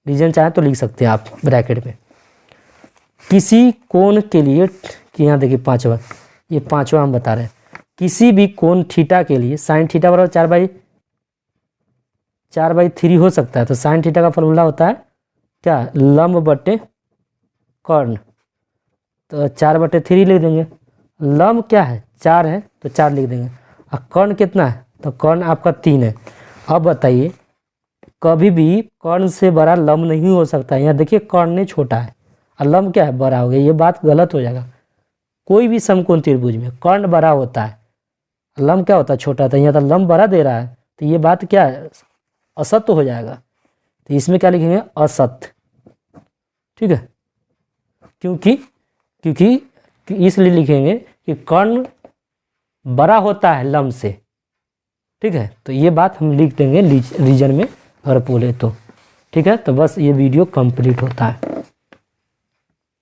रीजन चाहे तो लिख सकते हैं आप ब्रैकेट में। किसी कोण के लिए, कि यहाँ देखिए पांचवा, ये पांचवा हम बता रहे हैं, किसी भी कोण थीटा के लिए साइन थीटा बराबर 4/3 हो सकता है। तो साइन थीटा का फॉर्मूला होता है क्या, लंब बटे कर्ण। तो 4/3 लिख देंगे, लंब क्या है 4 है तो 4 लिख देंगे, और कर्ण कितना है, तो कर्ण आपका 3 है। अब बताइए, कभी भी कर्ण से बड़ा लंब नहीं हो सकता है। यहाँ देखिए कर्ण छोटा है और लंब क्या है बड़ा हो गया, ये बात गलत हो जाएगा। कोई भी समकोण त्रिभुज में कर्ण बड़ा होता है, लंब क्या होता है छोटा होता है। यहाँ तो लंब बड़ा दे रहा है, तो ये बात क्या है असत्य हो जाएगा। तो इसमें क्या लिखेंगे असत्य। ठीक है, क्योंकि इसलिए लिखेंगे कि कर्ण बड़ा होता है लंब से। ठीक है, तो ये बात हम लिख देंगे रीजन में अगर बोले तो। ठीक है, तो बस ये वीडियो कंप्लीट होता है।